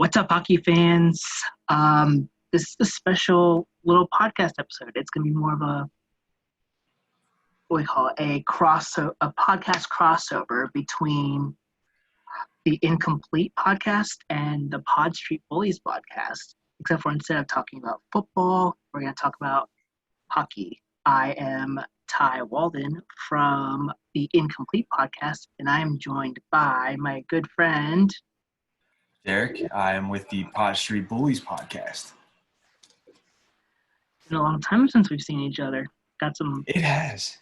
What's up, hockey fans? This is a special little podcast episode. It's going to be more of a what we call it, a podcast crossover between the Incomplete podcast and the Pod Street Bullies podcast. Except for instead of talking about football, we're going to talk about hockey. I am Ty Walden from the Incomplete podcast, and I am joined by my good friend Derrik. I am with the Pod Street Bullies podcast. It's been a long time since we've seen each other. It has.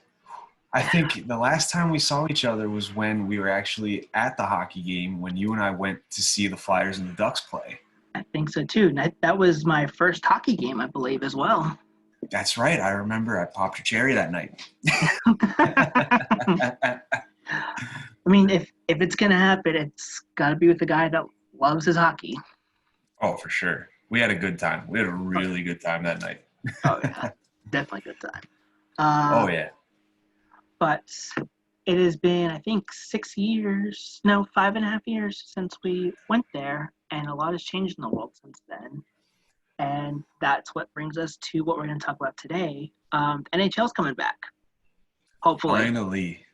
I think the last time we saw each other was when we were actually at the hockey game when you and I went to see the Flyers and the Ducks play. I think so too. That was my first hockey game, I believe, as well. That's right. I remember I popped your cherry that night. I mean, if it's gonna happen, it's got to be with the guy that loves his hockey. Oh, for sure. We had a good time. We had a really good time that night. Oh yeah, definitely a good time. Oh yeah. But it has been, I think, 5.5 years since we went there, and a lot has changed in the world since then. And that's what brings us to what we're going to talk about today. NHL's coming back, hopefully. Finally.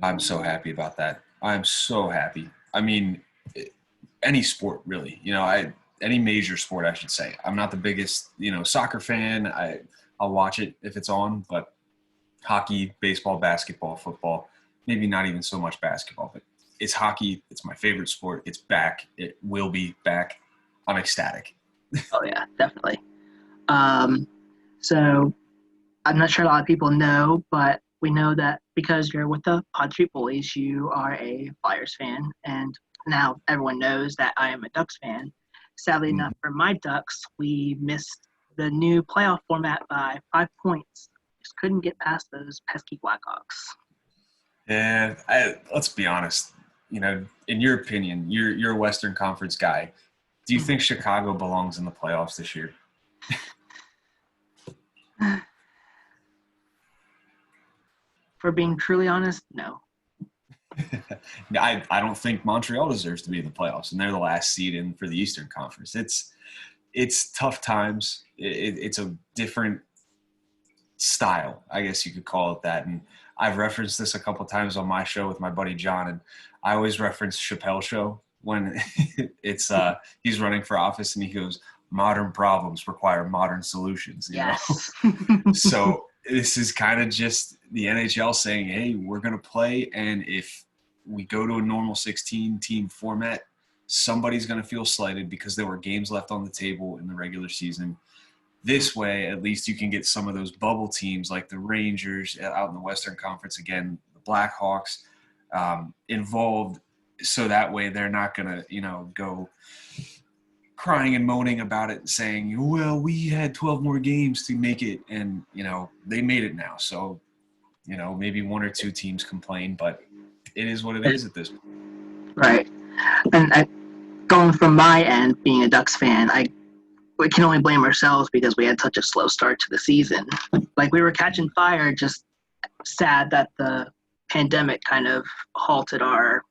I'm so happy about that. I'm so happy. I mean, any sport, really. Any major sport, I should say. I'm not the biggest, soccer fan. I'll watch it if it's on, but hockey, baseball, basketball, football, maybe not even so much basketball, but it's hockey. It's my favorite sport. It's back. It will be back. I'm ecstatic. Oh, yeah, definitely. So I'm not sure a lot of people know, but we know that because you're with the Pod Street Bullies, you are a Flyers fan, and now everyone knows that I am a Ducks fan. Sadly enough for my Ducks, we missed the new playoff format by 5 points. Just couldn't get past those pesky Blackhawks. Yeah, let's be honest. In your opinion, you're a Western Conference guy. Do you think Chicago belongs in the playoffs this year? For being truly honest, no. I don't think Montreal deserves to be in the playoffs, and they're the last seed in for the Eastern Conference. It's tough times. It's a different style, I guess you could call it that. And I've referenced this a couple times on my show with my buddy John, and I always reference Chappelle's show when it's he's running for office and he goes, "Modern problems require modern solutions." Yes. So this is kind of just the NHL saying, hey, we're going to play, and if we go to a normal 16-team format, somebody's going to feel slighted because there were games left on the table in the regular season. This way, at least you can get some of those bubble teams like the Rangers out in the Western Conference, again, the Blackhawks, involved, so that way they're not going to, go crying and moaning about it and saying, well, we had 12 more games to make it, and, they made it now. So, maybe one or two teams complain, but it is what it is at this point. Right. And going from my end, being a Ducks fan, we can only blame ourselves because we had such a slow start to the season. Like, we were catching fire, just sad that the pandemic kind of halted our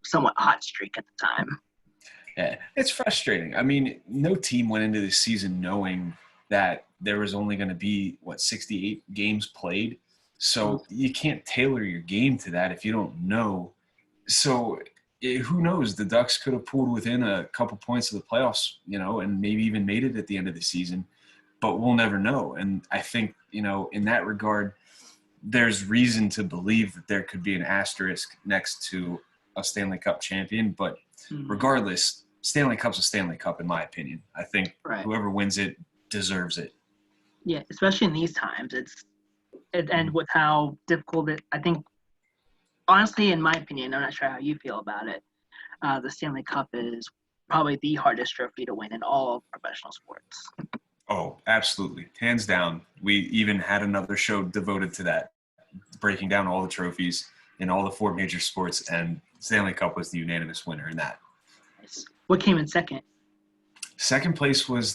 somewhat hot streak at the time. Yeah, it's frustrating. I mean, no team went into this season knowing that there was only going to be, 68 games played. So you can't tailor your game to that if you don't know. So who knows? The Ducks could have pulled within a couple points of the playoffs, and maybe even made it at the end of the season. But we'll never know. And I think, in that regard, there's reason to believe that there could be an asterisk next to a Stanley Cup champion. But regardless, Stanley Cup's a Stanley Cup, in my opinion. I think Whoever wins it deserves it. Yeah, especially in these times. And with how difficult I think, honestly, in my opinion, I'm not sure how you feel about it, the Stanley Cup is probably the hardest trophy to win in all professional sports. Oh, absolutely. Hands down. We even had another show devoted to that, breaking down all the trophies in all the four major sports, and Stanley Cup was the unanimous winner in that. Nice. What came in second? Second place was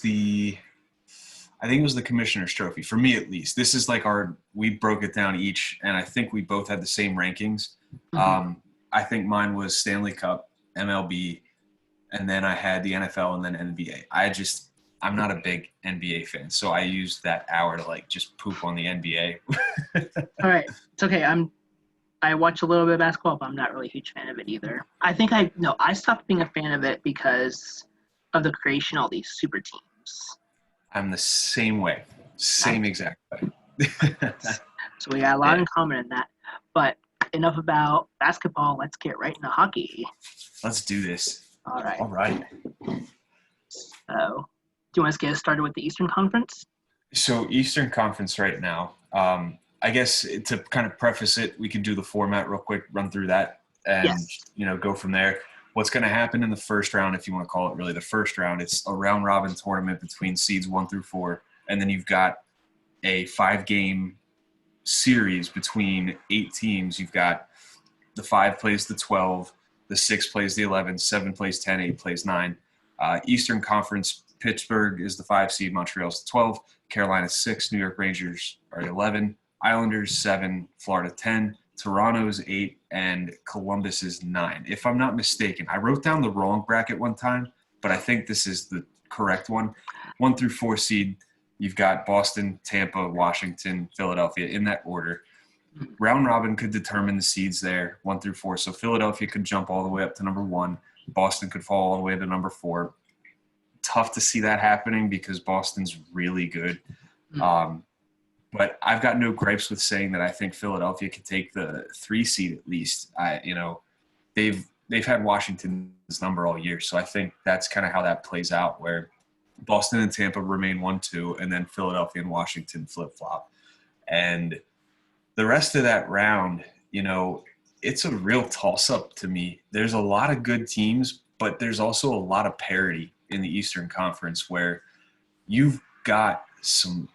I think it was the Commissioner's Trophy, for me at least. This is like we broke it down each, and I think we both had the same rankings. I think mine was Stanley Cup, MLB, and then I had the NFL and then NBA. I'm not a big NBA fan, so I used that hour to like just poop on the NBA. All right, it's okay. I watch a little bit of basketball, but I'm not really a huge fan of it either. I stopped being a fan of it because of the creation of all these super teams. I'm the same way, same exact way. So we got a lot Yeah. in common in that. But enough about basketball. Let's get right into hockey. Let's do this. All right. All right. So, do you want us to get started with the Eastern Conference? So Eastern Conference right now. I guess to kind of preface it, we can do the format real quick, run through that, and Yes. go from there. What's going to happen in the first round, if you want to call it really the first round, it's a round robin tournament between seeds 1 through 4, and then you've got a 5-game series between 8 teams. You've got the 5 plays the 12, the 6 plays the 11, 7 plays 10, 8 plays 9. Eastern Conference, Pittsburgh is the 5 seed, Montreal's the 12, Carolina 6, New York Rangers are 11, Islanders 7, Florida 10, Toronto's 8, and Columbus is 9. If I'm not mistaken, I wrote down the wrong bracket one time, but I think this is the correct one. 1 through 4 seed, you've got Boston, Tampa, Washington, Philadelphia in that order. Round robin could determine the seeds there, 1 through 4. So Philadelphia could jump all the way up to number 1. Boston could fall all the way to number 4. Tough to see that happening because Boston's really good. But I've got no gripes with saying that I think Philadelphia could take the 3 seed at least. They've had Washington's number all year, so I think that's kind of how that plays out, where Boston and Tampa remain 1-2, and then Philadelphia and Washington flip-flop. And the rest of that round, it's a real toss-up to me. There's a lot of good teams, but there's also a lot of parity in the Eastern Conference where you've got some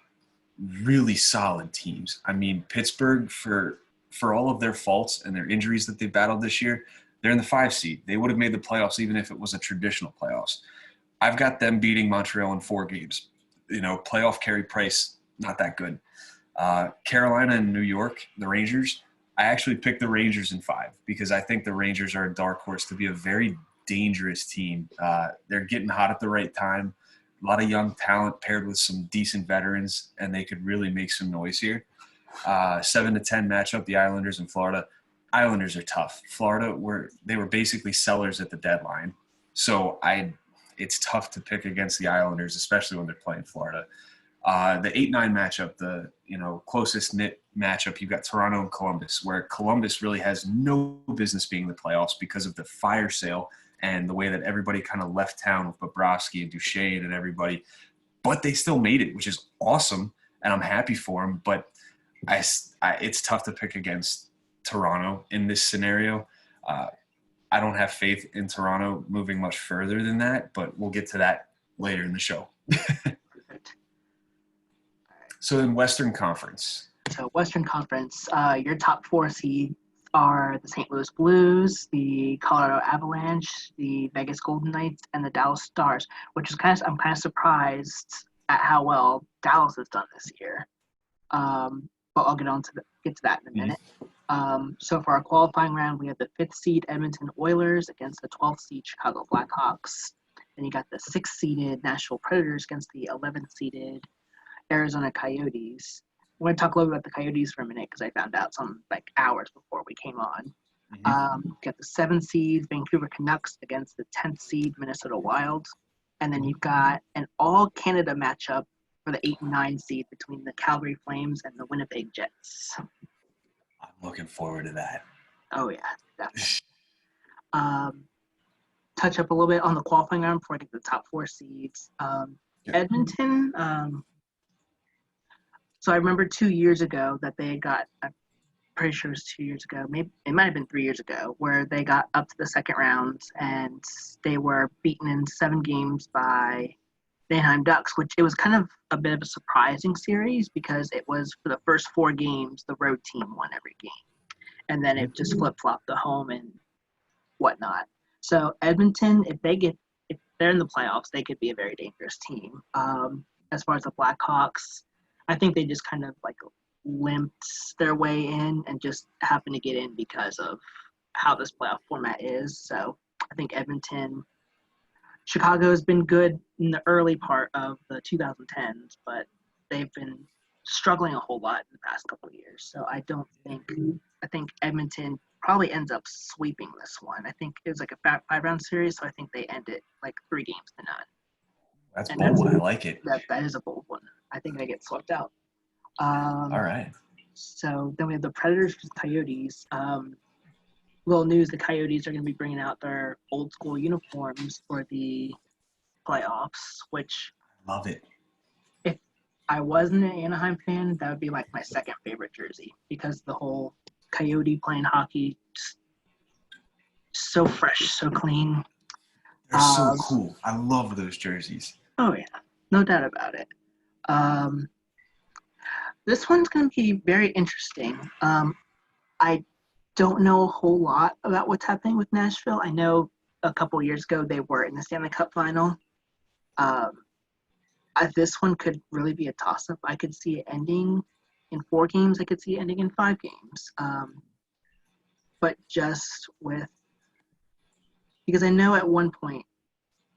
really solid teams. I mean, Pittsburgh, for all of their faults and their injuries that they battled this year, they're in the 5 seed. They would have made the playoffs even if it was a traditional playoffs. I've got them beating Montreal in 4 games. Playoff carry price, not that good. Carolina and New York, the Rangers, I actually picked the Rangers in 5 because I think the Rangers are a dark horse to be a very dangerous team. They're getting hot at the right time. A lot of young talent paired with some decent veterans, and they could really make some noise here. 7-10 matchup, the Islanders and Florida. Islanders are tough. Florida were basically sellers at the deadline. So it's tough to pick against the Islanders, especially when they're playing Florida. The 8-9 matchup, the closest knit matchup, you've got Toronto and Columbus, where Columbus really has no business being in the playoffs because of the fire sale and the way that everybody kind of left town with Bobrovsky and Duchesne and everybody. But they still made it, which is awesome, and I'm happy for them. But it's tough to pick against Toronto in this scenario. I don't have faith in Toronto moving much further than that, but we'll get to that later in the show. So in Western Conference. So Western Conference, your top 4 seeds are the St. Louis Blues, the Colorado Avalanche, the Vegas Golden Knights, and the Dallas Stars, which is I'm kind of surprised at how well Dallas has done this year. But I'll get to that in a minute. So for our qualifying round, we have the 5th seed Edmonton Oilers against the 12th seed Chicago Blackhawks. Then you got the 6th seeded Nashville Predators against the 11th seeded Arizona Coyotes. I'm going to talk a little bit about the Coyotes for a minute because I found out some hours before we came on. Got the 7th seed Vancouver Canucks against the 10th seed Minnesota Wild. And then you've got an all-Canada matchup for the 8 and 9 seed between the Calgary Flames and the Winnipeg Jets. I'm looking forward to that. Oh, yeah, definitely. Touch up a little bit on the qualifying round before I get to the top 4 seeds. Edmonton, so I remember 2 years ago that they got, I'm pretty sure it was 2 years ago, maybe it might have been 3 years ago, where they got up to the second round and they were beaten in 7 games by the Anaheim Ducks, which it was kind of a bit of a surprising series because it was for the first 4 games, the road team won every game. And then it just flip-flopped the home and whatnot. So Edmonton, if they're in the playoffs, they could be a very dangerous team. As far as the Blackhawks, I think they just kind of limped their way in and just happened to get in because of how this playoff format is. So I think Edmonton Chicago's been good in the early part of the 2010s, but they've been struggling a whole lot in the past couple of years. So I think Edmonton probably ends up sweeping this one. I think it was like a 5-round series, so I think they end it like 3-0. That's And bold. I like it. That is a bold one. I think they get swept out. All right. So then we have the Predators versus Coyotes. Little news: the Coyotes are going to be bringing out their old school uniforms for the playoffs. Which, Love it. if I wasn't an Anaheim fan, that would be like my second favorite jersey because the whole Coyote playing hockey, just so fresh, so clean. They're so cool. I love those jerseys. Oh yeah, no doubt about it. This one's going to be very interesting. I don't know a whole lot about what's happening with Nashville. I know a couple years ago they were in the Stanley Cup final. This one could really be a toss-up. I could see it ending in 4 games. I could see it ending in 5 games. But just with – because I know at one point,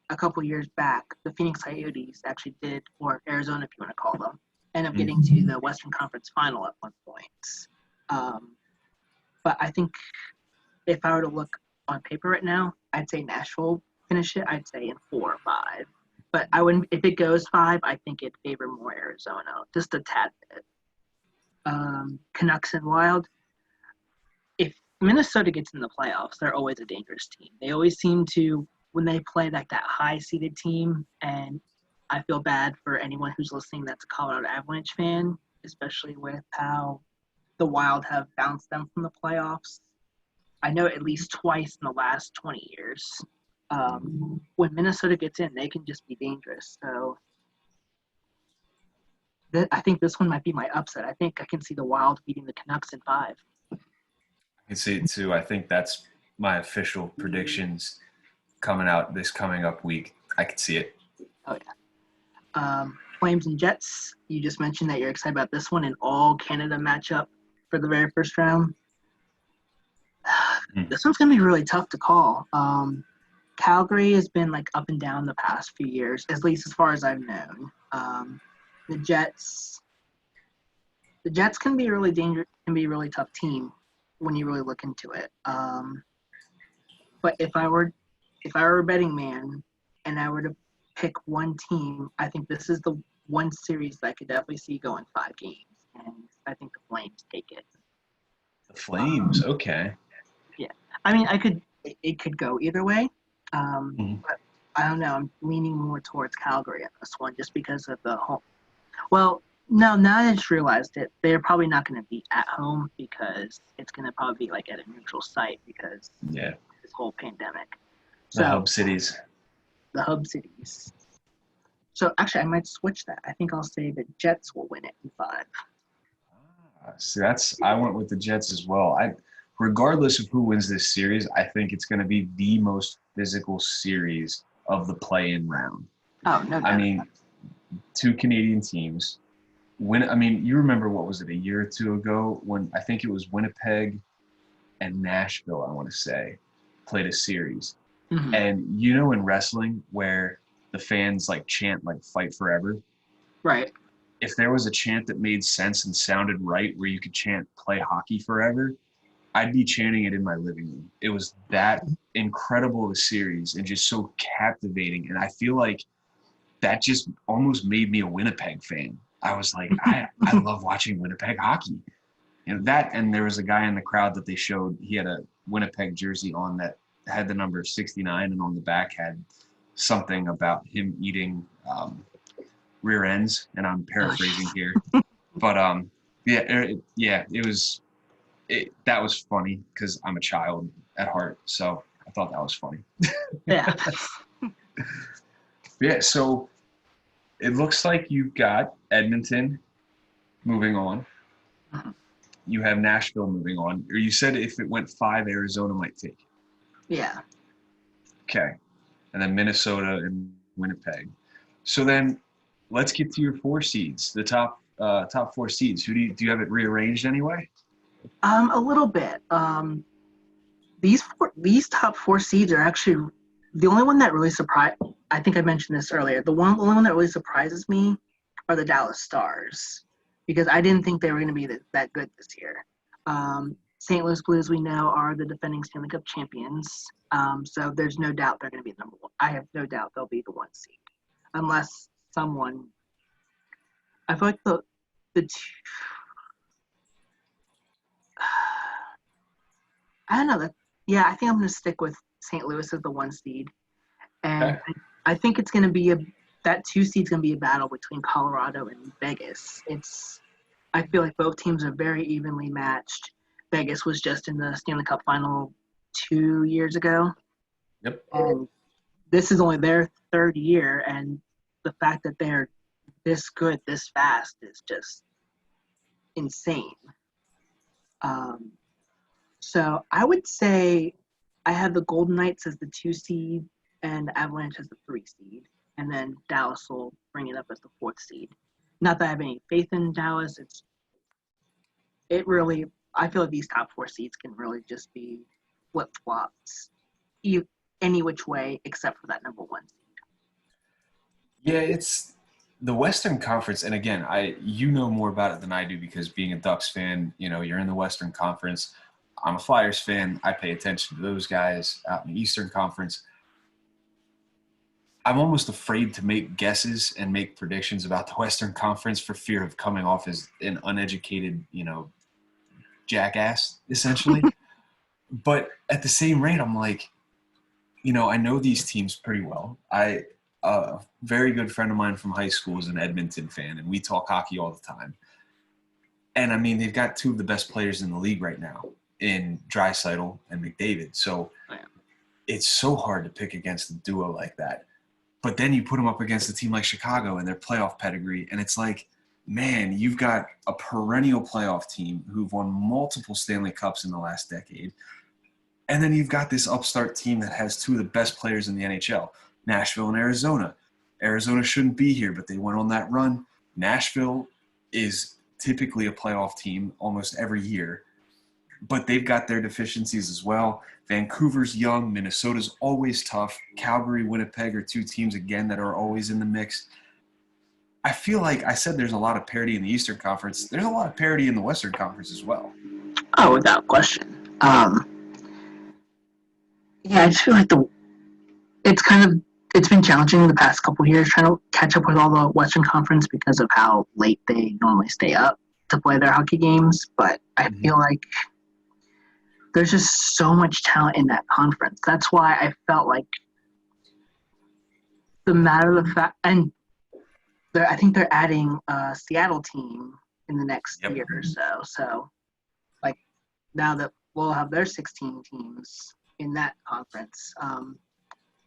a couple years back, the Phoenix Coyotes actually did, or Arizona if you want to call them, end up getting to the Western Conference final at one point. But I think if I were to look on paper right now, I'd say Nashville finish it. I'd say in 4 or 5. But I wouldn't. If it goes 5, I think it'd favor more Arizona, just a tad bit. Canucks and Wild. If Minnesota gets in the playoffs, they're always a dangerous team. They always seem to, when they play like that high-seeded team, and I feel bad for anyone who's listening that's a Colorado Avalanche fan, especially with how the Wild have bounced them from the playoffs. I know at least twice in the last 20 years. When Minnesota gets in, they can just be dangerous. So I think this one might be my upset. I think I can see the Wild beating the Canucks in 5. I can see it too. I think that's my official predictions coming up week. I can see it. Oh, yeah. Flames and Jets. You just mentioned that you're excited about this one, an all-Canada matchup for the very first round. This one's going to be really tough to call. Calgary has been like up and down the past few years, at least as far as I've known. The Jets can be really dangerous, can be a really tough team when you really look into it. But if I were a betting man and I were to pick one team, I think this is the one series that I could definitely see going 5 games, and I think the Flames take it. The Flames, okay. Yeah, I mean, it could go either way. But I don't know. I'm leaning more towards Calgary on this one just because of the home. Well, no, now I just realized it. They're probably not going to be at home because it's going to probably be like at a neutral site because this whole pandemic. So, the hub cities. The hub cities. So actually, I might switch that. I think I'll say the Jets will win it in 5. See, I went with the Jets as well. Regardless of who wins this series, I think it's going to be the most physical series of the play-in round. Oh, no doubt. I mean, 2 Canadian teams. You remember, what was it, a year or 2 ago when I think it was Winnipeg and Nashville, I want to say, played a series. Mm-hmm. And in wrestling where the fans like chant like "fight forever," right? If there was a chant that made sense and sounded right where you could chant "play hockey forever," I'd be chanting it in my living room. It was that incredible of a series and just so captivating. And I feel like that just almost made me a Winnipeg fan. I was like, I love watching Winnipeg hockey. And there was a guy in the crowd that they showed, he had a Winnipeg jersey on that had the number 69, and on the back had something about him eating rear ends. And I'm paraphrasing here. But that was funny because I'm a child at heart. So I thought that was funny. Yeah. Yeah, so it looks like you've got Edmonton moving on. Uh-huh. You have Nashville moving on. Or you said if it went 5, Arizona might take. Yeah. Okay. And then Minnesota and Winnipeg. So then let's get to your 4 seeds, the top 4 seeds. Do you have it rearranged anyway? A little bit. These top 4 seeds are actually the only one that really surprised. I think I mentioned this earlier. The only one that really surprises me are the Dallas Stars, because I didn't think they were going to be that good this year. St. Louis Blues, we know, are the defending Stanley Cup champions. So there's no doubt they're going to be number one. I have no doubt they'll be the 1 seed, unless someone. I feel like the two, I don't know. Yeah, I think I'm going to stick with St. Louis as the 1 seed, and Okay. I think it's going to be that 2 seed's going to be a battle between Colorado and Vegas. I feel like both teams are very evenly matched. Vegas was just in the Stanley Cup final 2 years ago, Yep. and this is only their 3rd year, and the fact that they're this good this fast is just insane. So I would say I have the Golden Knights as the 2 seed and the Avalanche as the 3 seed, and then Dallas will bring it up as the 4th seed. Not that I have any faith in Dallas. I feel like these top 4 seeds can really just be flip flops, any which way except for that number 1 seed. Yeah, it's the Western Conference, and again, you know more about it than I do because being a Ducks fan, you're in the Western Conference. I'm a Flyers fan. I pay attention to those guys out in the Eastern Conference. I'm almost afraid to make guesses and make predictions about the Western Conference for fear of coming off as an uneducated, jackass, essentially. But at the same rate, I'm like, I know these teams pretty well. A very good friend of mine from high school is an Edmonton fan, and we talk hockey all the time. And, I mean, they've got 2 of the best players in the league right now in Draisaitl and McDavid. So it's so hard to pick against a duo like that. But then you put them up against a team like Chicago and their playoff pedigree, and it's like, man, you've got a perennial playoff team who've won multiple Stanley Cups in the last decade. And then you've got this upstart team that has 2 of the best players in the NHL, Nashville and Arizona. Arizona shouldn't be here, but they went on that run. Nashville is typically a playoff team almost every year, but they've got their deficiencies as well. Vancouver's young. Minnesota's always tough. Calgary, Winnipeg are 2 teams, again, that are always in the mix. I feel like I said there's a lot of parity in the Eastern Conference. There's a lot of parity in the Western Conference as well. Oh, without question. Yeah, I just feel like it's been challenging the past couple of years trying to catch up with all the Western Conference because of how late they normally stay up to play their hockey games. But I feel like there's just so much talent in that conference. That's why I felt like the matter of the fact, and I think they're adding a Seattle team in the next year or so. So, like, now that we'll have their 16 teams in that conference, I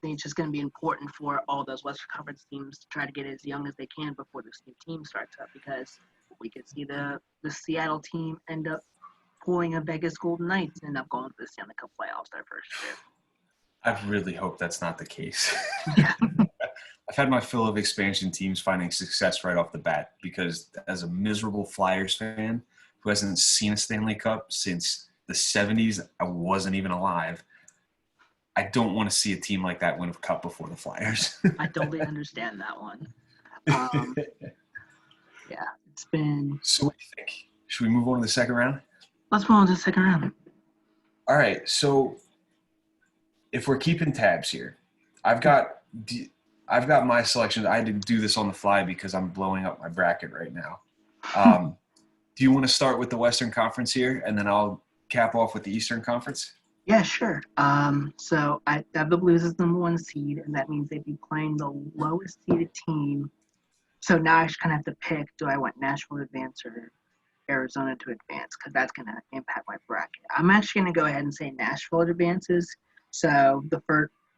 think it's just going to be important for all those Western Conference teams to try to get as young as they can before this new team starts up, because we could see the Seattle team end up pulling a Vegas Golden Knights and end up going to the Stanley Cup playoffs their first year. I really hope that's not the case. Yeah. I've had my fill of expansion teams finding success right off the bat because as a miserable Flyers fan who hasn't seen a Stanley Cup since the 70s, I wasn't even alive. I don't want to see a team like that win a cup before the Flyers. I totally understand that one. Yeah, it's been. So what do you think? Should we move on to the second round? Let's move on to the second round. All right. So if we're keeping tabs here, I've got my selections. I didn't do this on the fly because I'm blowing up my bracket right now. Do you want to start with the Western Conference here, and then I'll cap off with the Eastern Conference? Yeah, sure. So I have the Blues as number 1 seed, and that means they'd be playing the lowest seeded team. So now I just kind of have to pick: do I want Nashville to advance or Arizona to advance? Because that's going to impact my bracket. I'm actually going to go ahead and say Nashville advances. So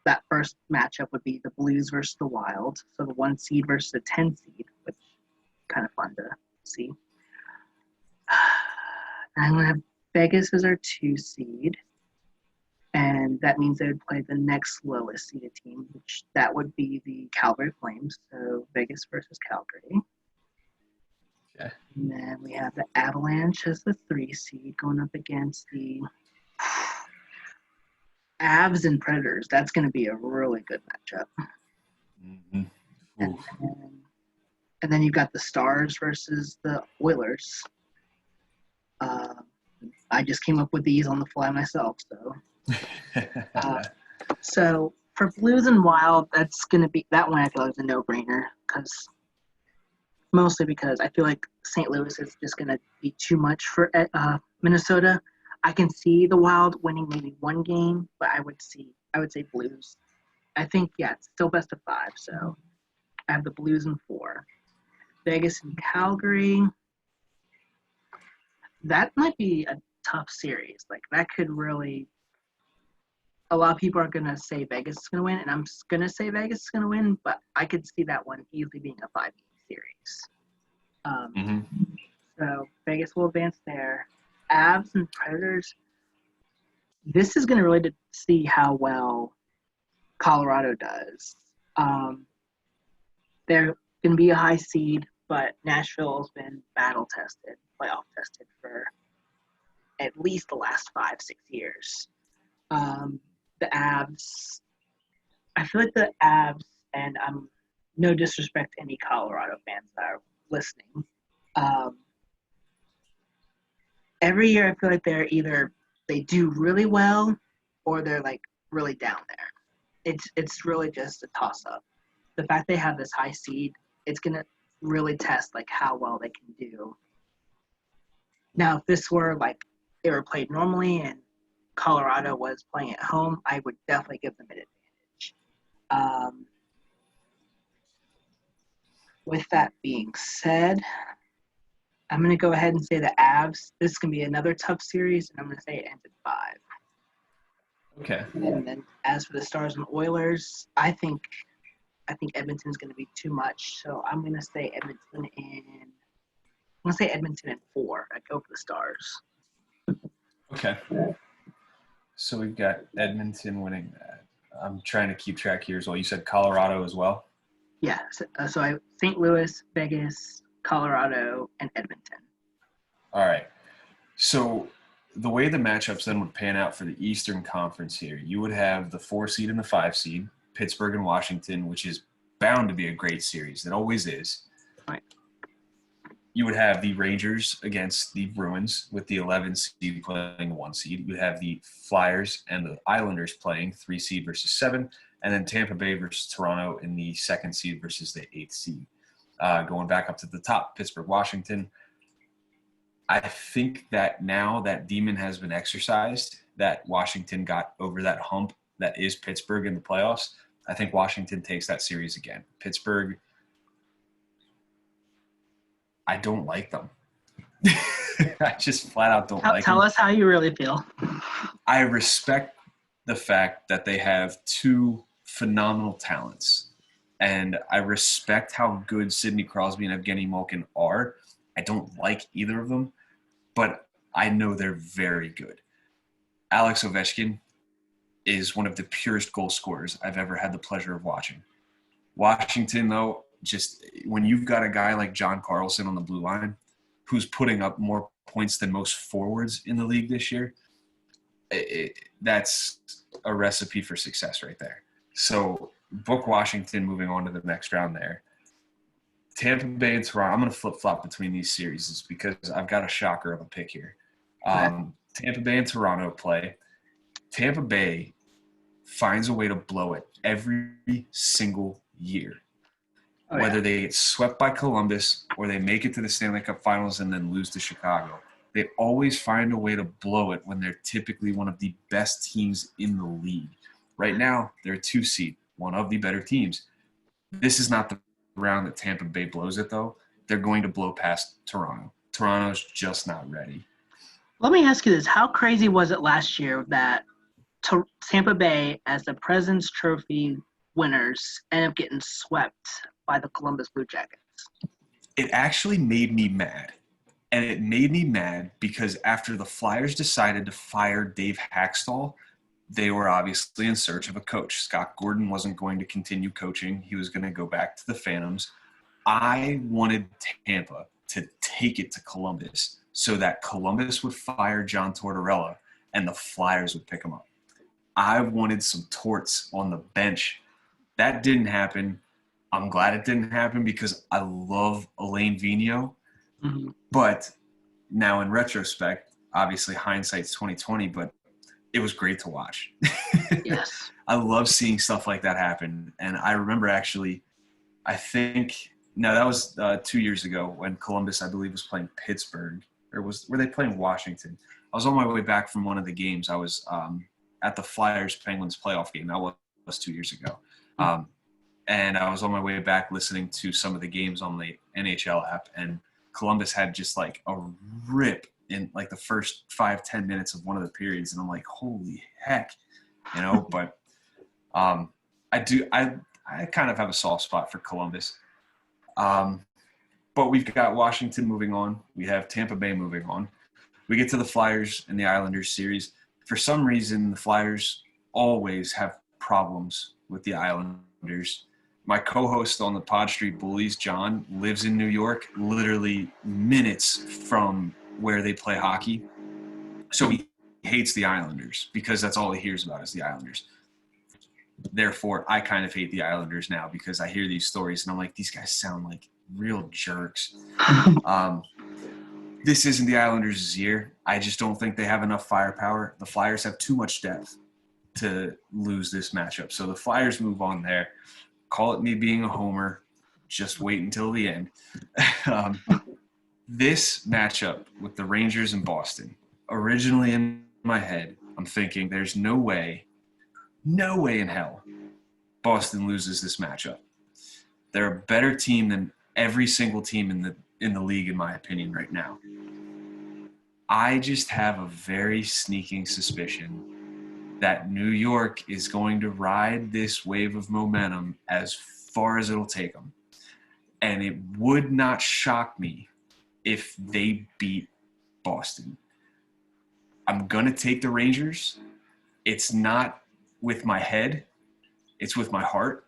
that first matchup would be the Blues versus the Wild. So the 1 seed versus the 10 seed, which is kind of fun to see. And I'm going to have Vegas as our 2 seed. And that means they would play the next lowest seeded team, which that would be the Calgary Flames. So Vegas versus Calgary. Okay. And then we have the Avalanche as the 3 seed going up against the Avs and Predators. That's going to be a really good matchup. And then you've got the Stars versus the Oilers. I just came up with these on the fly myself. So for Blues and Wild, that's going to be – that one I feel like is a no-brainer mostly because I feel like St. Louis is just going to be too much for Minnesota. I can see the Wild winning maybe one game, but I would say Blues. I think, it's still best of 5, so I have the Blues in 4. Vegas and Calgary, that might be a tough series. Like, that could really – a lot of people are going to say Vegas is going to win, and I'm going to say Vegas is going to win, but I could see that one easily being a 5-game series. So Vegas will advance there. Avs and Predators, this is going to really see how well Colorado does. They're going to be a high seed, but Nashville's been battle-tested, playoff-tested for at least the last 5-6 years. The Avs, I feel like the Avs, and no disrespect to any Colorado fans that are listening, every year I feel like they're either they do really well or they're like really down there. It's really just a toss-up. The fact they have this high seed, it's gonna really test like how well they can do. Now, if this were like they were played normally and Colorado was playing at home, I would definitely give them an advantage. With that being said, I'm going to go ahead and say the Avs. This is going to be another tough series, and I'm going to say it ends at 5. Okay. And then as for the Stars and Oilers, I think Edmonton's going to be too much, so I'm going to say Edmonton in 4. I'd go for the Stars. Okay. So we've got Edmonton winning that. I'm trying to keep track here as well. You said Colorado as well? Yeah. So I St. Louis, Vegas, Colorado, and Edmonton. All right. So the way the matchups then would pan out for the Eastern Conference here, you would have the 4 seed and the 5 seed, Pittsburgh and Washington, which is bound to be a great series. It always is. Right. You would have the Rangers against the Bruins with the 11 seed playing the 1 seed. You would have the Flyers and the Islanders playing 3 seed versus 7, and then Tampa Bay versus Toronto in the 2nd seed versus the 8th seed. Going back up to the top, Pittsburgh, Washington. I think that now that demon has been exercised, that Washington got over that hump that is Pittsburgh in the playoffs. I think Washington takes that series again. Pittsburgh, I don't like them. I just flat out don't like them. Tell us how you really feel. I respect the fact that they have 2 phenomenal talents. And I respect how good Sidney Crosby and Evgeny Malkin are. I don't like either of them, but I know they're very good. Alex Ovechkin is one of the purest goal scorers I've ever had the pleasure of watching. Washington, though, just when you've got a guy like John Carlson on the blue line who's putting up more points than most forwards in the league this year, that's a recipe for success right there. So book Washington moving on to the next round there. Tampa Bay and Toronto, I'm going to flip-flop between these series because I've got a shocker of a pick here. Tampa Bay and Toronto play. Tampa Bay finds a way to blow it every single year. Whether they get swept by Columbus or they make it to the Stanley Cup Finals and then lose to Chicago, they always find a way to blow it when they're typically one of the best teams in the league. Right now, they're a 2 seed, one of the better teams. This is not the round that Tampa Bay blows it, though. They're going to blow past Toronto. Toronto's just not ready. Let me ask you this. How crazy was it last year that Tampa Bay, as the President's Trophy winners, ended up getting swept by the Columbus Blue Jackets? It actually made me mad. And it made me mad because after the Flyers decided to fire Dave Haxtell, they were obviously in search of a coach. Scott Gordon wasn't going to continue coaching. He was going to go back to the Phantoms. I wanted Tampa to take it to Columbus so that Columbus would fire John Tortorella and the Flyers would pick him up. I wanted some torts on the bench. That didn't happen. I'm glad it didn't happen because I love Alain Vigneault. Mm-hmm. But now in retrospect, obviously hindsight's 2020, but it was great to watch. Yes. I love seeing stuff like that happen. And I remember actually, I think, no, that was 2 years ago when Columbus, I believe, was playing Pittsburgh. Were they playing Washington? I was on my way back from one of the games. I was at the Flyers-Penguins playoff game. That was 2 years ago. And I was on my way back listening to some of the games on the NHL app, and Columbus had just like a rip in like the first 5-10 minutes of one of the periods, and I'm like, holy heck, but I kind of have a soft spot for Columbus. But we've got Washington moving on. We have Tampa Bay moving on. We get to the Flyers and the Islanders series. For some reason, the Flyers always have problems with the Islanders. My co-host on the Pod Street Bullies, John, lives in New York, literally minutes from where they play hockey. So he hates the Islanders because that's all he hears about is the Islanders. Therefore, I kind of hate the Islanders now because I hear these stories and I'm like, these guys sound like real jerks. This isn't the Islanders' year. I just don't think they have enough firepower. The Flyers have too much depth to lose this matchup. So the Flyers move on there. Call it me being a homer. Just wait until the end. This matchup with the Rangers and Boston, originally in my head, I'm thinking there's no way in hell Boston loses this matchup. They're a better team than every single team in the league, in my opinion, right now. I just have a very sneaking suspicion that New York is going to ride this wave of momentum as far as it'll take them. And it would not shock me if they beat Boston. I'm going to take the Rangers. It's not with my head. It's with my heart.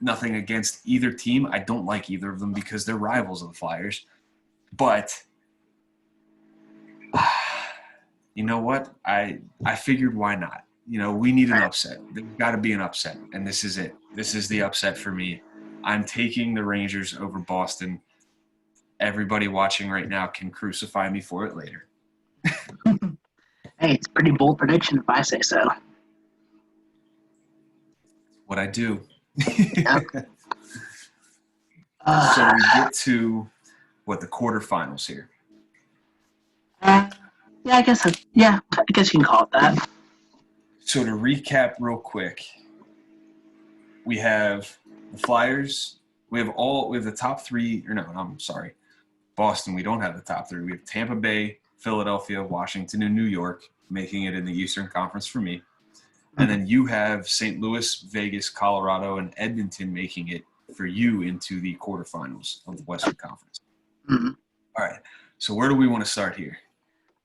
Nothing against either team. I don't like either of them because they're rivals of the Flyers. But you know what? I figured why not? We need an upset. There's got to be an upset, and this is it. This is the upset for me. I'm taking the Rangers over Boston. Everybody watching right now can crucify me for it later. Hey, it's a pretty bold prediction if I say so. What I do. Yep. So we get to the quarterfinals here. Yeah, I guess you can call it that. So to recap real quick, we have the Flyers. We have the top three. Or no, I'm sorry. Boston, we don't have the top three. We have Tampa Bay, Philadelphia, Washington, and New York making it in the Eastern Conference for me. And then you have St. Louis, Vegas, Colorado, and Edmonton making it for you into the quarterfinals of the Western Conference. Mm-hmm. All right. So where do we want to start here?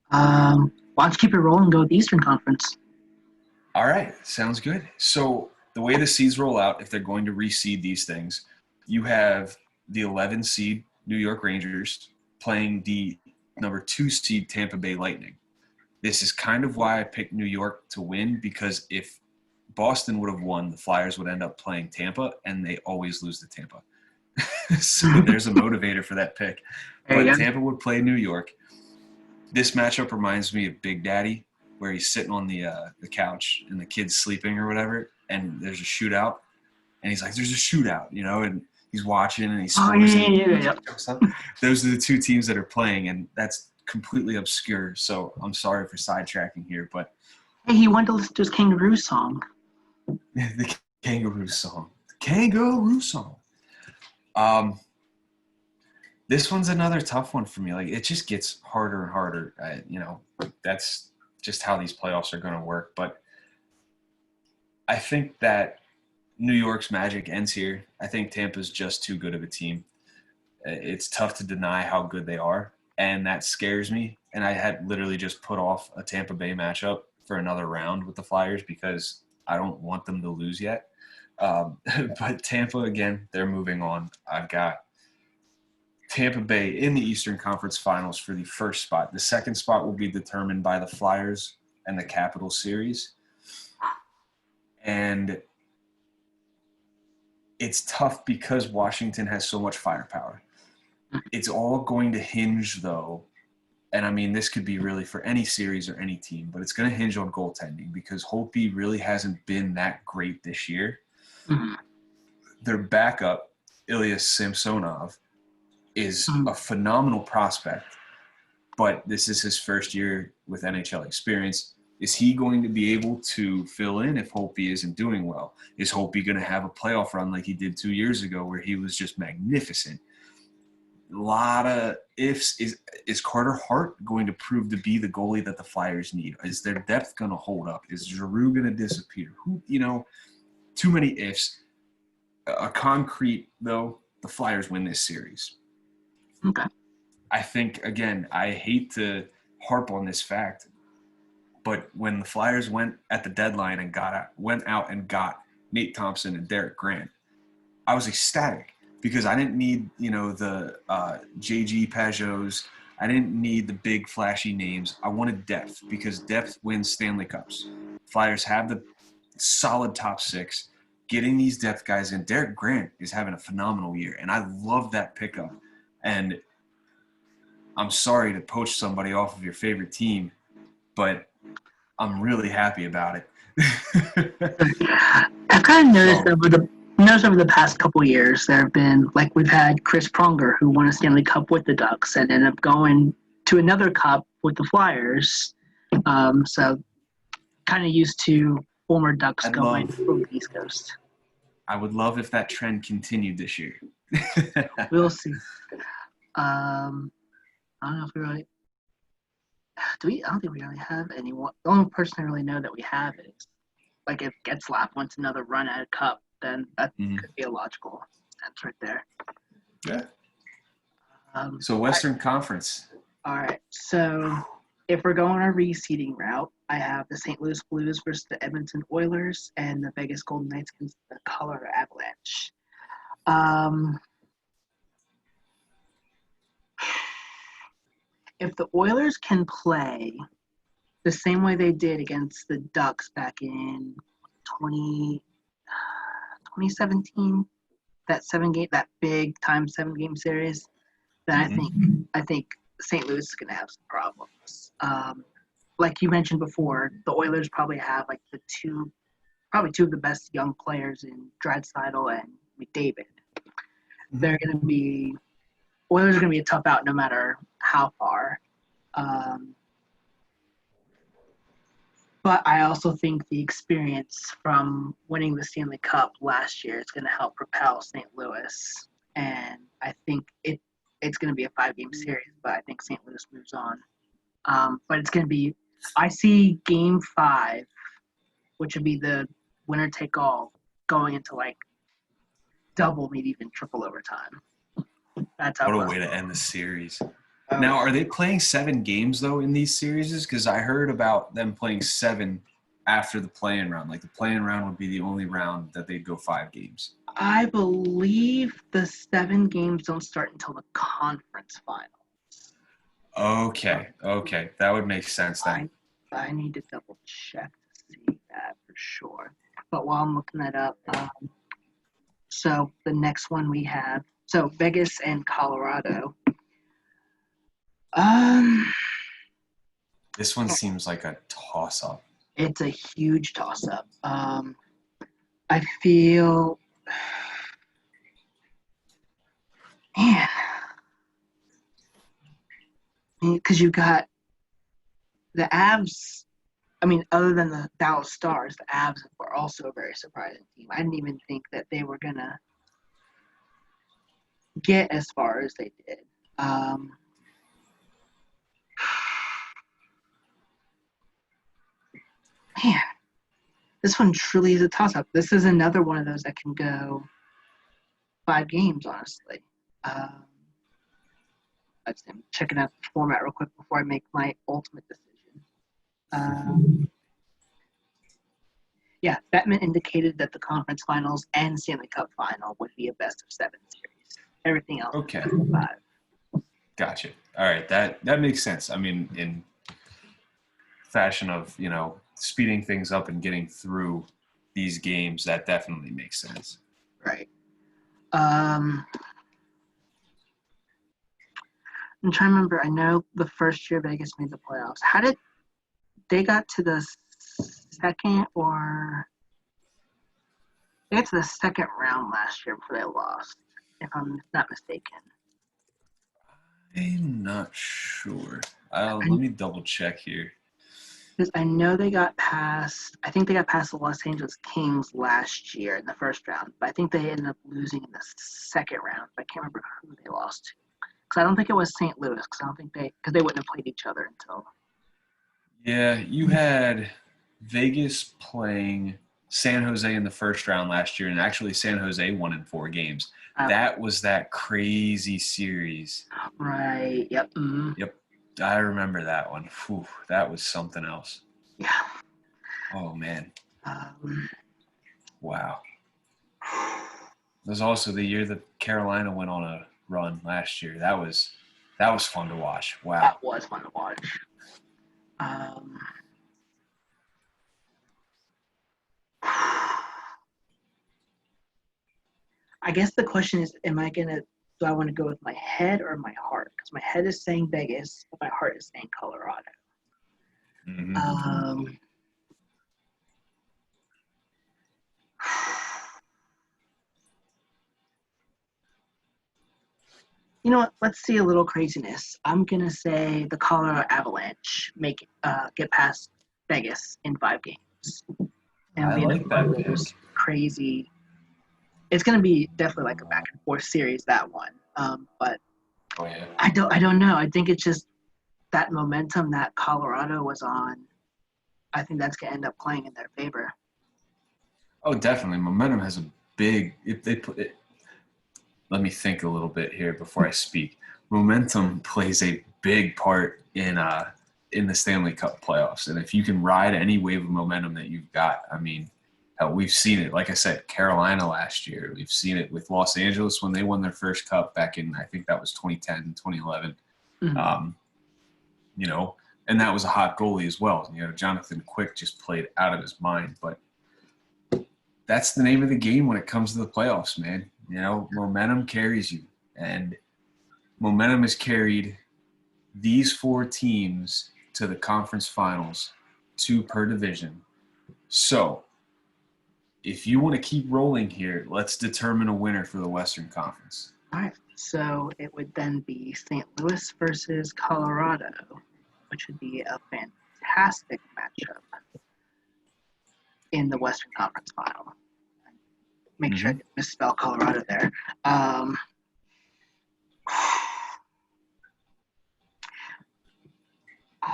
Why don't you keep it rolling and go with the Eastern Conference? All right. Sounds good. So the way the seeds roll out, if they're going to reseed these things, you have the 11 seed New York Rangers playing the number 2 seed Tampa Bay Lightning. This is kind of why I picked New York to win, because if Boston would have won, the Flyers would end up playing Tampa, and they always lose to Tampa. So there's a motivator for that pick. But Tampa would play New York. This matchup reminds me of Big Daddy, where he's sitting on the couch and the kid's sleeping or whatever, and there's a shootout. And he's like, there's a shootout, and he's watching and he scores. Yeah. Those are the two teams that are playing, and that's completely obscure. So I'm sorry for sidetracking here, but hey, he wanted to listen to his Kangaroo song. The Kangaroo song. This one's another tough one for me. Like, it just gets harder and harder. That's just how these playoffs are going to work. But I think that New York's magic ends here. I think Tampa's just too good of a team. It's tough to deny how good they are, and that scares me. And I had literally just put off a Tampa Bay matchup for another round with the Flyers because I don't want them to lose yet. But Tampa, again, they're moving on. I've got Tampa Bay in the Eastern Conference Finals for the first spot. The second spot will be determined by the Flyers and the Capitals series. And it's tough because Washington has so much firepower. It's all going to hinge, though, and I mean, this could be really for any series or any team, but it's going to hinge on goaltending because Holtby really hasn't been that great this year. Mm-hmm. Their backup, Ilya Samsonov, is a phenomenal prospect, but this is his first year with NHL experience. Is he going to be able to fill in if Holtby isn't doing well? Is Holtby going to have a playoff run like he did 2 years ago where he was just magnificent? A lot of ifs. Is Carter Hart going to prove to be the goalie that the Flyers need? Is their depth going to hold up? Is Giroux going to disappear? Too many ifs. A concrete, though, the Flyers win this series. Okay. I think, again, I hate to harp on this fact, but when the Flyers went at the deadline and went out and got Nate Thompson and Derek Grant, I was ecstatic because I didn't need, the JG Pageaus. I didn't need the big flashy names. I wanted depth because depth wins Stanley Cups. Flyers have the solid top six. Getting these depth guys in. Derek Grant is having a phenomenal year, and I love that pickup. And I'm sorry to poach somebody off of your favorite team, but I'm really happy about it. I've kind of noticed over the past couple years, there have been, like, we've had Chris Pronger, who won a Stanley Cup with the Ducks and ended up going to another cup with the Flyers. So kind of used to former Ducks going from the East Coast. I would love if that trend continued this year. We'll see. I don't know if we really I don't think we really have anyone. The only person I really know that we have is, like, if Getzlaf wants another run at a cup, then that could be a logical sense right there. Yeah. So Western Conference. All right. So if we're going our reseeding route, I have the St. Louis Blues versus the Edmonton Oilers and the Vegas Golden Knights against the Colorado Avalanche. If the Oilers can play the same way they did against the Ducks back in 2017, that big time 7-game series, then I think St. Louis is going to have some problems. Like you mentioned before, the Oilers probably have like two of the best young players in Draisaitl and McDavid. Oilers are going to be a tough out no matter how far. But I also think the experience from winning the Stanley Cup last year is going to help propel St. Louis. And I think it's going to be a 5-game series, but I think St. Louis moves on. But it's going to be – I see Game 5, which would be the winner-take-all, going into, like, double, maybe even triple overtime. That's how. What a way to end the series. Now, are they playing 7 games, though, in these series? Because I heard about them playing 7 after the play-in round. Like, the play-in round would be the only round that they'd go 5 games. I believe the 7 games don't start until the conference finals. Okay. That would make sense then. I need to double-check to see that for sure. But while I'm looking that up, so the next one we have – so Vegas and Colorado – this one seems like a toss-up. It's a huge toss-up. I feel, man, because you got the Avs. I mean, other than the Dallas Stars, the Avs were also a very surprising team. I didn't even think that they were gonna get as far as they did. Man, this one truly is a toss-up. This is another one of those that can go 5 games, honestly. I'm checking out the format real quick before I make my ultimate decision. Yeah, Bettman indicated that the conference finals and Stanley Cup final would be a best-of-7 series. Everything else Okay. is 5. Gotcha. All right, that makes sense. I mean, in fashion of, speeding things up and getting through these games, that definitely makes sense. Right. I'm trying to remember. I know the first year Vegas made the playoffs. How did they got to the second or they got to the second round last year before they lost, if I'm not mistaken. I'm not sure. Let me double check here. Because I know they got past. I think they got past the Los Angeles Kings last year in the first round, but I think they ended up losing in the second round. But I can't remember who they lost to. Because I don't think it was St. Louis. Because I don't think because they wouldn't have played each other until. Yeah, you had Vegas playing San Jose in the first round last year, and actually San Jose won in 4 games. That was that crazy series. Right. Yep. Mm-hmm. Yep. I remember that one. Whew, that was something else. Yeah. Oh, man. Wow. It was also the year that Carolina went on a run last year. That was fun to watch. Wow. That was fun to watch. I guess the question is, do I want to go with my head or my heart? Because my head is saying Vegas, but my heart is saying Colorado. Mm-hmm. You know what? Let's see a little craziness. I'm gonna say the Colorado Avalanche get past Vegas in 5 games. And I like that pick. Crazy. It's gonna be definitely like a back and forth series, that one. But oh, yeah. I don't know. I think it's just that momentum that Colorado was on. I think that's gonna end up playing in their favor. Oh, definitely. Momentum has a big. If they put it, let me think a little bit here before I speak. Momentum plays a big part in the Stanley Cup playoffs, and if you can ride any wave of momentum that you've got, I mean, hell, we've seen it. Like I said, Carolina last year. We've seen it with Los Angeles when they won their first cup back in, I think that was 2010, 2011. Mm-hmm. And that was a hot goalie as well. Jonathan Quick just played out of his mind, but that's the name of the game when it comes to the playoffs, man. Momentum carries you, and momentum has carried these 4 teams to the conference finals, 2 per division. So if you want to keep rolling here, let's determine a winner for the Western Conference. All right. So it would then be St. Louis versus Colorado, which would be a fantastic matchup in the Western Conference final. Make sure I didn't misspell Colorado there. I'm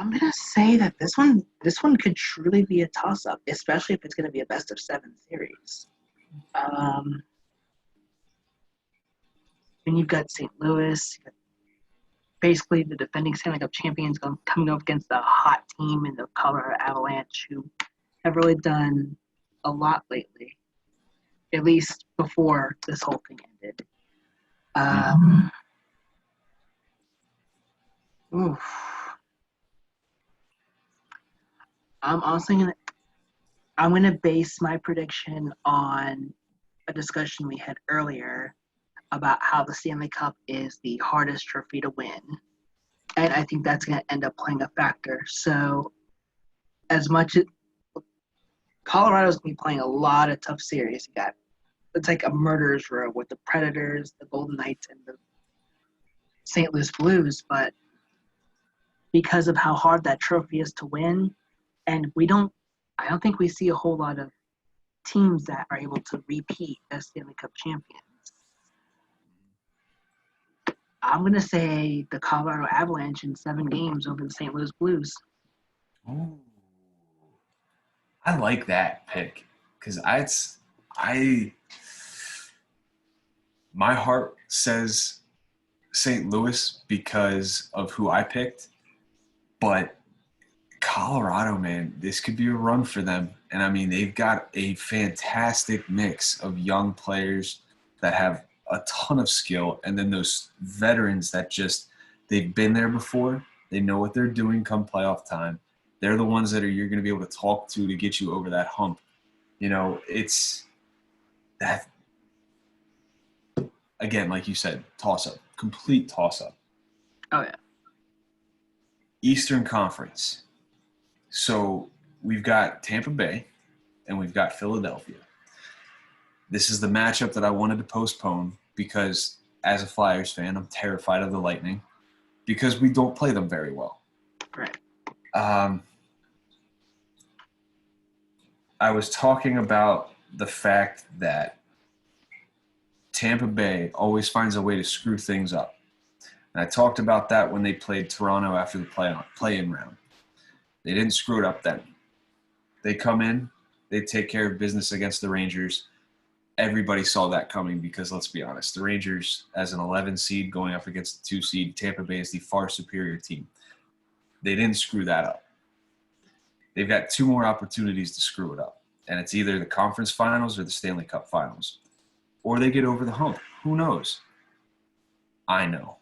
gonna say that this one could truly be a toss-up, especially if it's gonna be a best-of-7 series. When you've got St. Louis, basically the defending Stanley Cup champions coming up against the hot team in the Colorado Avalanche, who have really done a lot lately, at least before this whole thing ended. I'm gonna base my prediction on a discussion we had earlier about how the Stanley Cup is the hardest trophy to win. And I think that's going to end up playing a factor. So as much as Colorado's going to be playing a lot of tough series, it's like a murderer's row with the Predators, the Golden Knights, and the St. Louis Blues. But because of how hard that trophy is to win, and I don't think we see a whole lot of teams that are able to repeat as Stanley Cup champions. I'm going to say the Colorado Avalanche in 7 games over the St. Louis Blues. Ooh. I like that pick because my heart says St. Louis because of who I picked, but Colorado, man, this could be a run for them. And I mean, they've got a fantastic mix of young players that have a ton of skill, and then those veterans that they've been there before. They know what they're doing come playoff time. They're the ones that you're going to be able to talk to get you over that hump. It's that again, like you said, toss-up. Complete toss-up. Oh, yeah. Eastern Conference. So we've got Tampa Bay and we've got Philadelphia. This is the matchup that I wanted to postpone because as a Flyers fan, I'm terrified of the Lightning because we don't play them very well. Right. I was talking about the fact that Tampa Bay always finds a way to screw things up. And I talked about that when they played Toronto after the play-in round. They didn't screw it up then. They come in, they take care of business against the Rangers. Everybody saw that coming because, let's be honest, the Rangers, as an 11 seed going up against the 2 seed, Tampa Bay is the far superior team. They didn't screw that up. They've got 2 more opportunities to screw it up, and it's either the conference finals or the Stanley Cup finals. Or they get over the hump. Who knows? I know.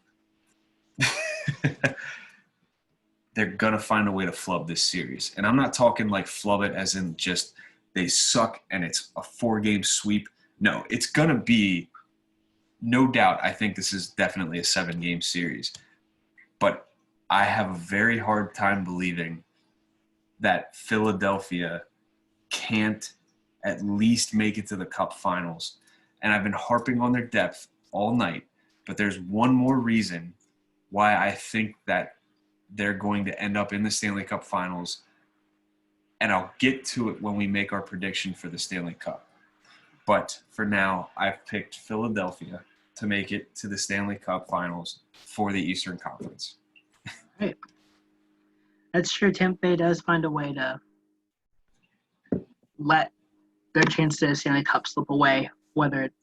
They're going to find a way to flub this series. And I'm not talking like flub it as in just they suck and it's a 4-game sweep. No, it's going to be, no doubt, I think this is definitely a 7-game series. But I have a very hard time believing that Philadelphia can't at least make it to the Cup finals. And I've been harping on their depth all night. But there's one more reason why I think that they're going to end up in the Stanley Cup finals. And I'll get to it when we make our prediction for the Stanley Cup. But for now, I've picked Philadelphia to make it to the Stanley Cup finals for the Eastern Conference. Right. That's true. Tampa Bay does find a way to let their chance to the Stanley Cup slip away, whether it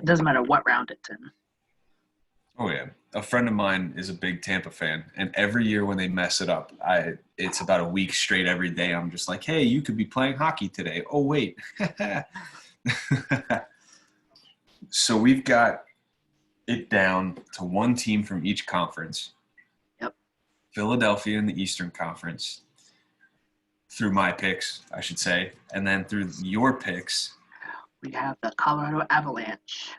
doesn't matter what round it's in. Oh, yeah. A friend of mine is a big Tampa fan, and every year when they mess it up, it's about a week straight every day. I'm just like, hey, you could be playing hockey today. Oh, wait. So we've got it down to 1 team from each conference. Yep. Philadelphia in the Eastern Conference, through my picks, I should say, and then through your picks. We have the Colorado Avalanche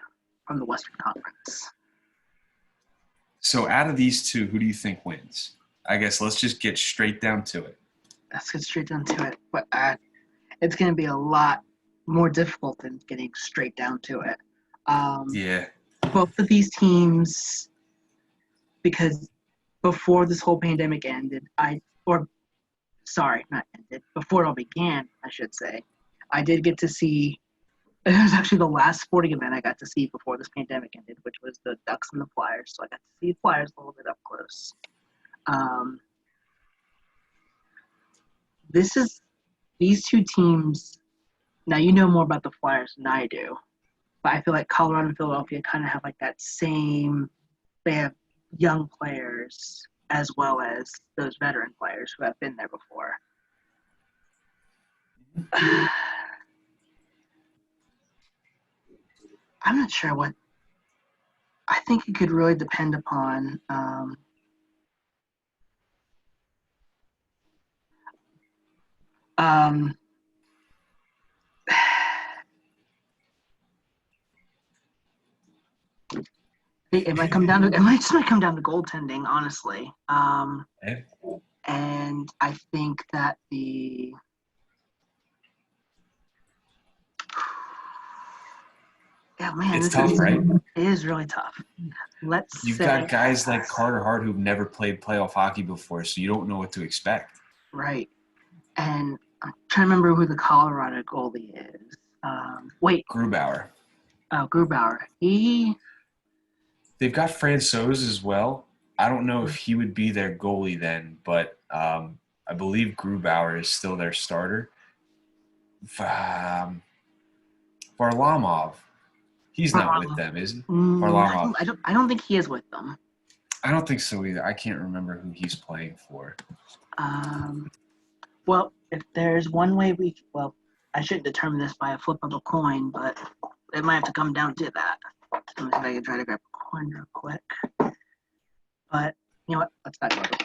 from the Western Conference. So out of these 2, who do you think wins? I guess let's just get straight down to it. Let's get straight down to it. But it's going to be a lot more difficult than getting straight down to it. Yeah. Both of these teams, because before this whole pandemic ended, before it all began, I should say, I did get to see. It was actually the last sporting event I got to see before this pandemic ended, which was the Ducks and the Flyers. So I got to see the Flyers a little bit up close. These 2 teams. Now, you know more about the Flyers than I do, but I feel like Colorado and Philadelphia kind of have like that same. They have young players as well as those veteran players who have been there before. I'm not sure what. I think it could really depend upon it might come down to goaltending, honestly. Okay. And I think that It's tough, right? It is really tough. You've got guys like Carter Hart who've never played playoff hockey before, so you don't know what to expect. Right. And I'm trying to remember who the Colorado goalie is. Grubauer. Oh, Grubauer. They've got Francouz as well. I don't know if he would be their goalie then, but I believe Grubauer is still their starter. Varlamov. He's not with them, is he? Varlamov. I don't think he is with them. I don't think so either. I can't remember who he's playing for. Well, if there's one way I shouldn't determine this by a flip of a coin, but it might have to come down to that. Let me see if I can try to grab a coin real quick. But, you know what? Let's not go with the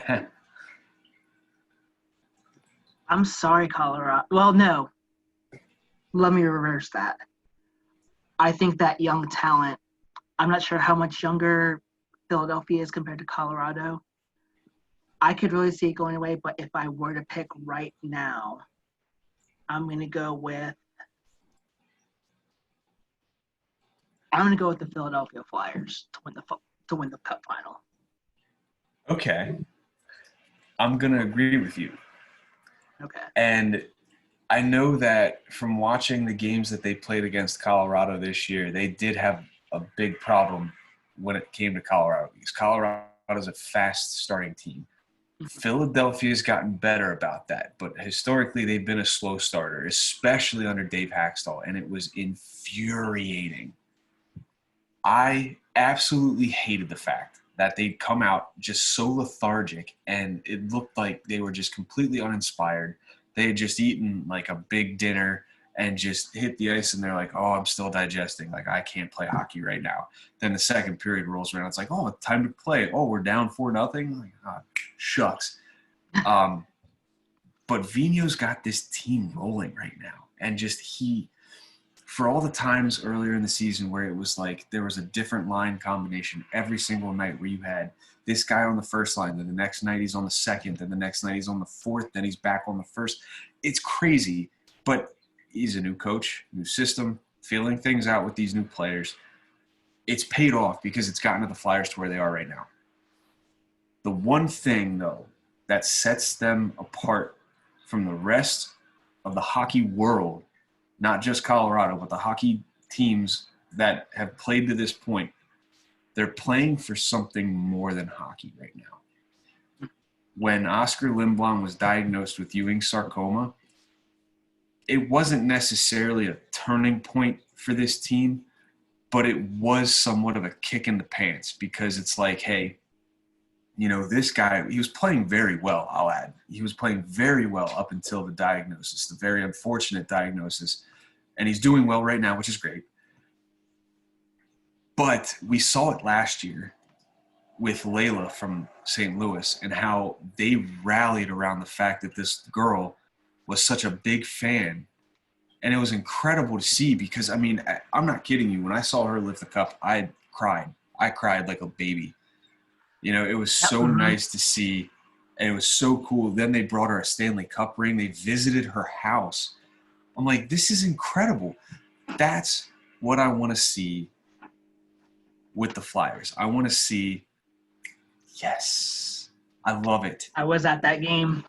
coin. I'm sorry, Colorado. Well, no. Let me reverse that. I think that young talent, I'm not sure how much younger Philadelphia is compared to Colorado. I could really see it going away, but if I were to pick right now, I'm going to go with the Philadelphia Flyers to win the Cup final. Okay. I'm going to agree with you. Okay. And I know that from watching the games that they played against Colorado this year, they did have a big problem when it came to Colorado because Colorado is a fast starting team. Philadelphia's gotten better about that, but historically they've been a slow starter, especially under Dave Haxtell, and it was infuriating. I absolutely hated the fact that they'd come out just so lethargic and it looked like they were just completely uninspired. They had just eaten like a big dinner and just hit the ice and they're like, oh, I'm still digesting. Like, I can't play hockey right now. Then the second period rolls around. It's like, oh, it's time to play. Oh, we're down 4-0. Like, oh, shucks. But Vigneault's got this team rolling right now. And just for all the times earlier in the season where it was like there was a different line combination every single night where you had this guy on the first line, then the next night he's on the second, then the next night he's on the fourth, then he's back on the first. It's crazy, but he's a new coach, new system, feeling things out with these new players. It's paid off because it's gotten to the Flyers to where they are right now. The one thing, though, that sets them apart from the rest of the hockey world, not just Colorado, but the hockey teams that have played to this point, they're playing for something more than hockey right now. When Oscar Lindblom was diagnosed with Ewing sarcoma, it wasn't necessarily a turning point for this team, but it was somewhat of a kick in the pants because it's like, hey, you know, this guy, he was playing very well, I'll add. He was playing very well up until the diagnosis, the very unfortunate diagnosis. And he's doing well right now, which is great. But we saw it last year with Layla from St. Louis and how they rallied around the fact that this girl was such a big fan. And it was incredible to see because, I mean, I'm not kidding you. When I saw her lift the cup, I cried. I cried like a baby. You know, it was so nice to see. And it was so cool. Then they brought her a Stanley Cup ring. They visited her house. I'm like, this is incredible. That's what I want to see with the Flyers. I want to see, yes, I love it. I was at that game.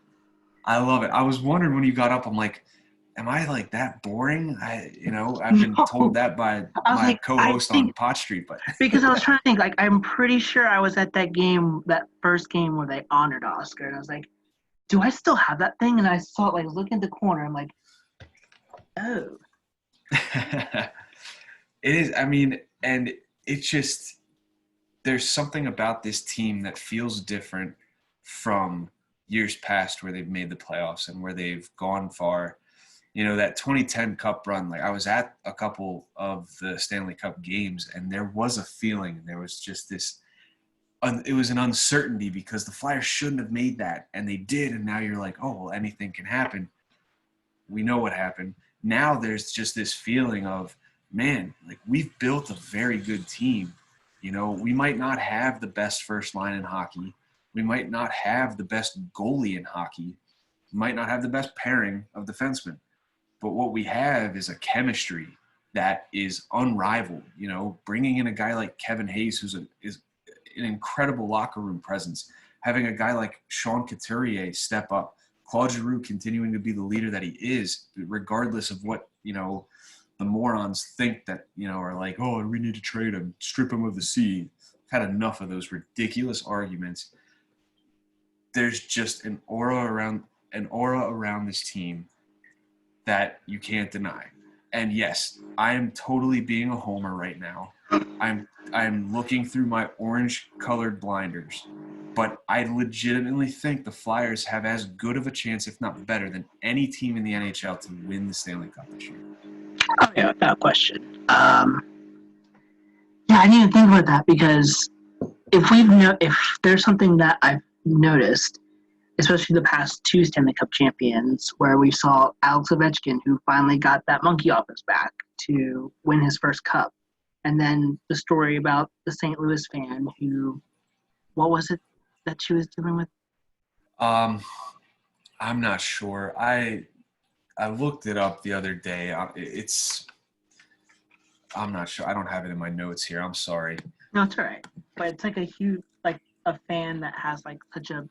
I love it. I was wondering when you got up, I'm like, am I like that boring? I've been told that by my co-host on Pot Street, but because I was trying to think, like, I'm pretty sure I was at that game, that first game where they honored Oscar, and I was like, do I still have that thing? And I saw it, like, looking at the corner. I'm like, oh. It is. I mean, and it's just there's something about this team that feels different from years past where they've made the playoffs and where they've gone far. You know, that 2010 Cup run, like I was at a couple of the Stanley Cup games and there was a feeling, there was just this, it was an uncertainty because the Flyers shouldn't have made that and they did. And now you're like, oh, well, anything can happen. We know what happened. Now there's just this feeling of, man, like we've built a very good team. You know, we might not have the best first line in hockey. We might not have the best goalie in hockey. We might not have the best pairing of defensemen. But what we have is a chemistry that is unrivaled. You know, bringing in a guy like Kevin Hayes, is an incredible locker room presence. Having a guy like Sean Couturier step up. Claude Giroux continuing to be the leader that he is, regardless of what, you know, the morons think that, you know, are like, oh, we need to trade him, strip him of the C. I've had enough of those ridiculous arguments. There's just an aura around this team that you can't deny. And yes, I am totally being a homer right now. I'm looking through my orange-colored blinders, but I legitimately think the Flyers have as good of a chance, if not better, than any team in the NHL to win the Stanley Cup this year. Oh yeah, without question. Yeah, I didn't even think about that because if there's something that I've noticed, especially the past two Stanley Cup champions, where we saw Alex Ovechkin, who finally got that monkey off his back to win his first cup. And then the story about the St. Louis fan who, what was it that she was dealing with? I'm not sure. I looked it up the other day. I'm not sure. I don't have it in my notes here. I'm sorry. No, it's all right. But it's like a huge, like a fan that has like such a,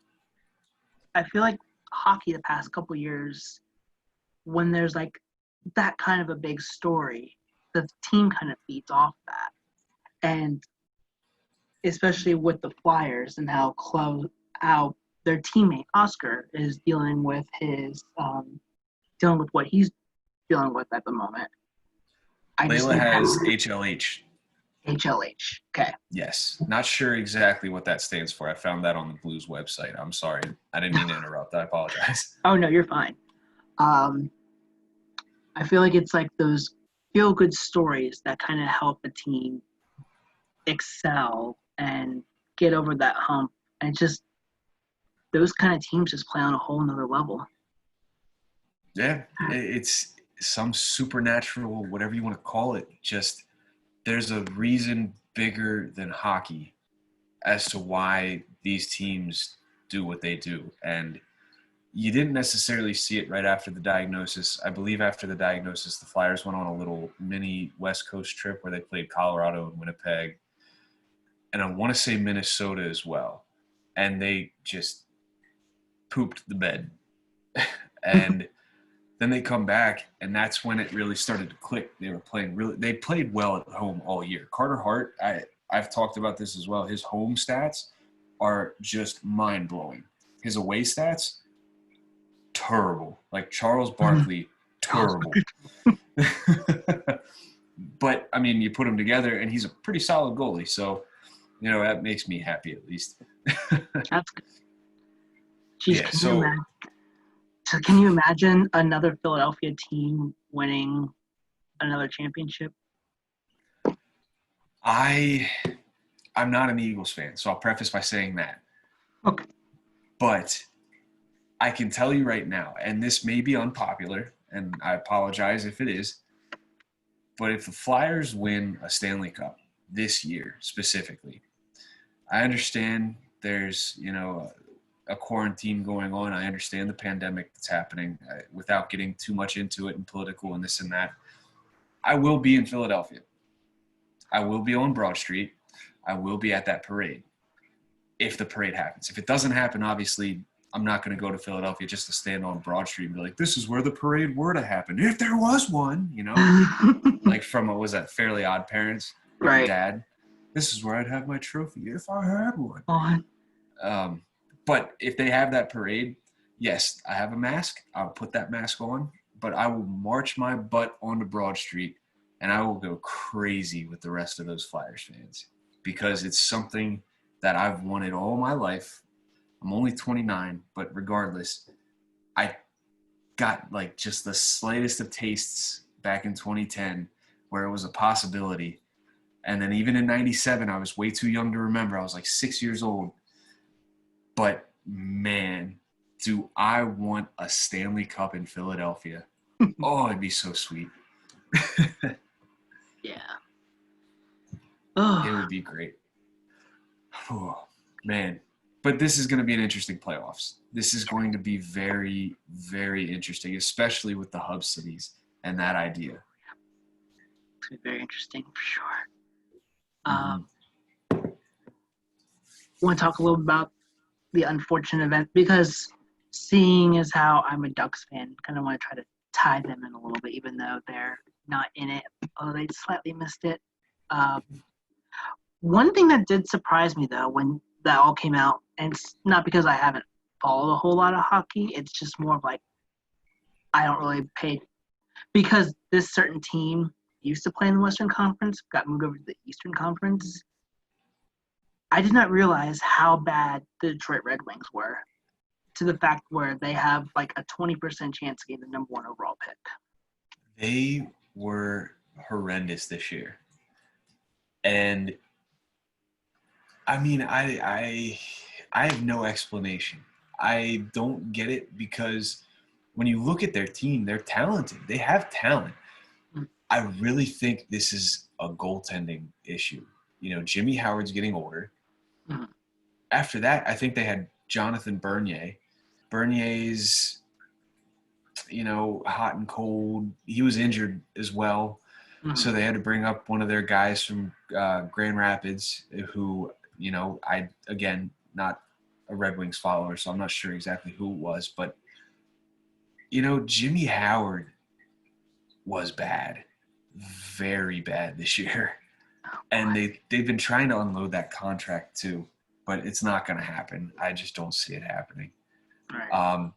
I feel like hockey the past couple years, when there's like that kind of a big story, the team kind of feeds off that. And especially with the Flyers and how their teammate Oscar is dealing with what he's dealing with at the moment. Layla has HLH. HLH. Okay. Yes. Not sure exactly what that stands for. I found that on the Blues website. I'm sorry. I didn't mean to interrupt. I apologize. Oh, no, you're fine. I feel like it's like those feel-good stories that kind of help a team excel and get over that hump. And just those kind of teams just play on a whole nother level. Yeah. It's some supernatural, whatever you want to call it. Just there's a reason bigger than hockey as to why these teams do what they do. And you didn't necessarily see it right after the diagnosis. I believe after the diagnosis, the Flyers went on a little mini West Coast trip where they played Colorado and Winnipeg. And I want to say Minnesota as well. And they just pooped the bed. And then they come back, and that's when it really started to click. They played well at home all year. Carter Hart, I've talked about this as well. His home stats are just mind-blowing. His away stats, terrible. Like Charles Barkley, terrible. But, I mean, you put them together, and he's a pretty solid goalie. So, that makes me happy at least. That's good. Jeez, Yeah, can you imagine another Philadelphia team winning another championship? I'm not an Eagles fan, so I'll preface by saying that. Okay. But I can tell you right now, and this may be unpopular, and I apologize if it is, but if the Flyers win a Stanley Cup this year specifically, I understand there's, a quarantine going on. I understand the pandemic that's happening without getting too much into it and political and this and that. I will be in Philadelphia. I will be on Broad Street. I will be at that parade if the parade happens. If it doesn't happen, obviously, I'm not going to go to Philadelphia just to stand on Broad Street and be like, this is where the parade were to happen. If there was one, like from, was that Fairly Odd Parents? Right. Dad, this is where I'd have my trophy if I had one. But if they have that parade, yes, I have a mask. I'll put that mask on, but I will march my butt onto Broad Street, and I will go crazy with the rest of those Flyers fans because it's something that I've wanted all my life. I'm only 29, but regardless, I got like just the slightest of tastes back in 2010 where it was a possibility. And then even in 97, I was way too young to remember. I was like 6 years old. But, man, do I want a Stanley Cup in Philadelphia. Oh, it'd be so sweet. Yeah. It would be great. Oh, man. But this is going to be an interesting playoffs. This is going to be very, very interesting, especially with the hub cities and that idea. It's going to be very interesting for sure. Want to talk a little about the unfortunate event because seeing as how I'm a Ducks fan, kind of want to try to tie them in a little bit, even though they're not in it, although they slightly missed it. One thing that did surprise me, though, when that all came out, and it's not because I haven't followed a whole lot of hockey, it's just more of like I don't really pay – because this certain team used to play in the Western Conference, got moved over to the Eastern Conference. I did not realize how bad the Detroit Red Wings were to the fact where they have like a 20% chance of getting the number 1 overall pick. They were horrendous this year. And I mean, I have no explanation. I don't get it because when you look at their team, they're talented. They have talent. I really think this is a goaltending issue. You know, Jimmy Howard's getting older. Mhm. After that, I think they had Jonathan Bernier. Bernier's, you know, hot and cold. He was injured as well. So they had to bring up one of their guys from Grand Rapids who, you know, again, not a Red Wings follower, so I'm not sure exactly who it was. But, you know, Jimmy Howard was bad, very bad this year. And they've been trying to unload that contract too, but it's not going to happen. I just don't see it happening. Right.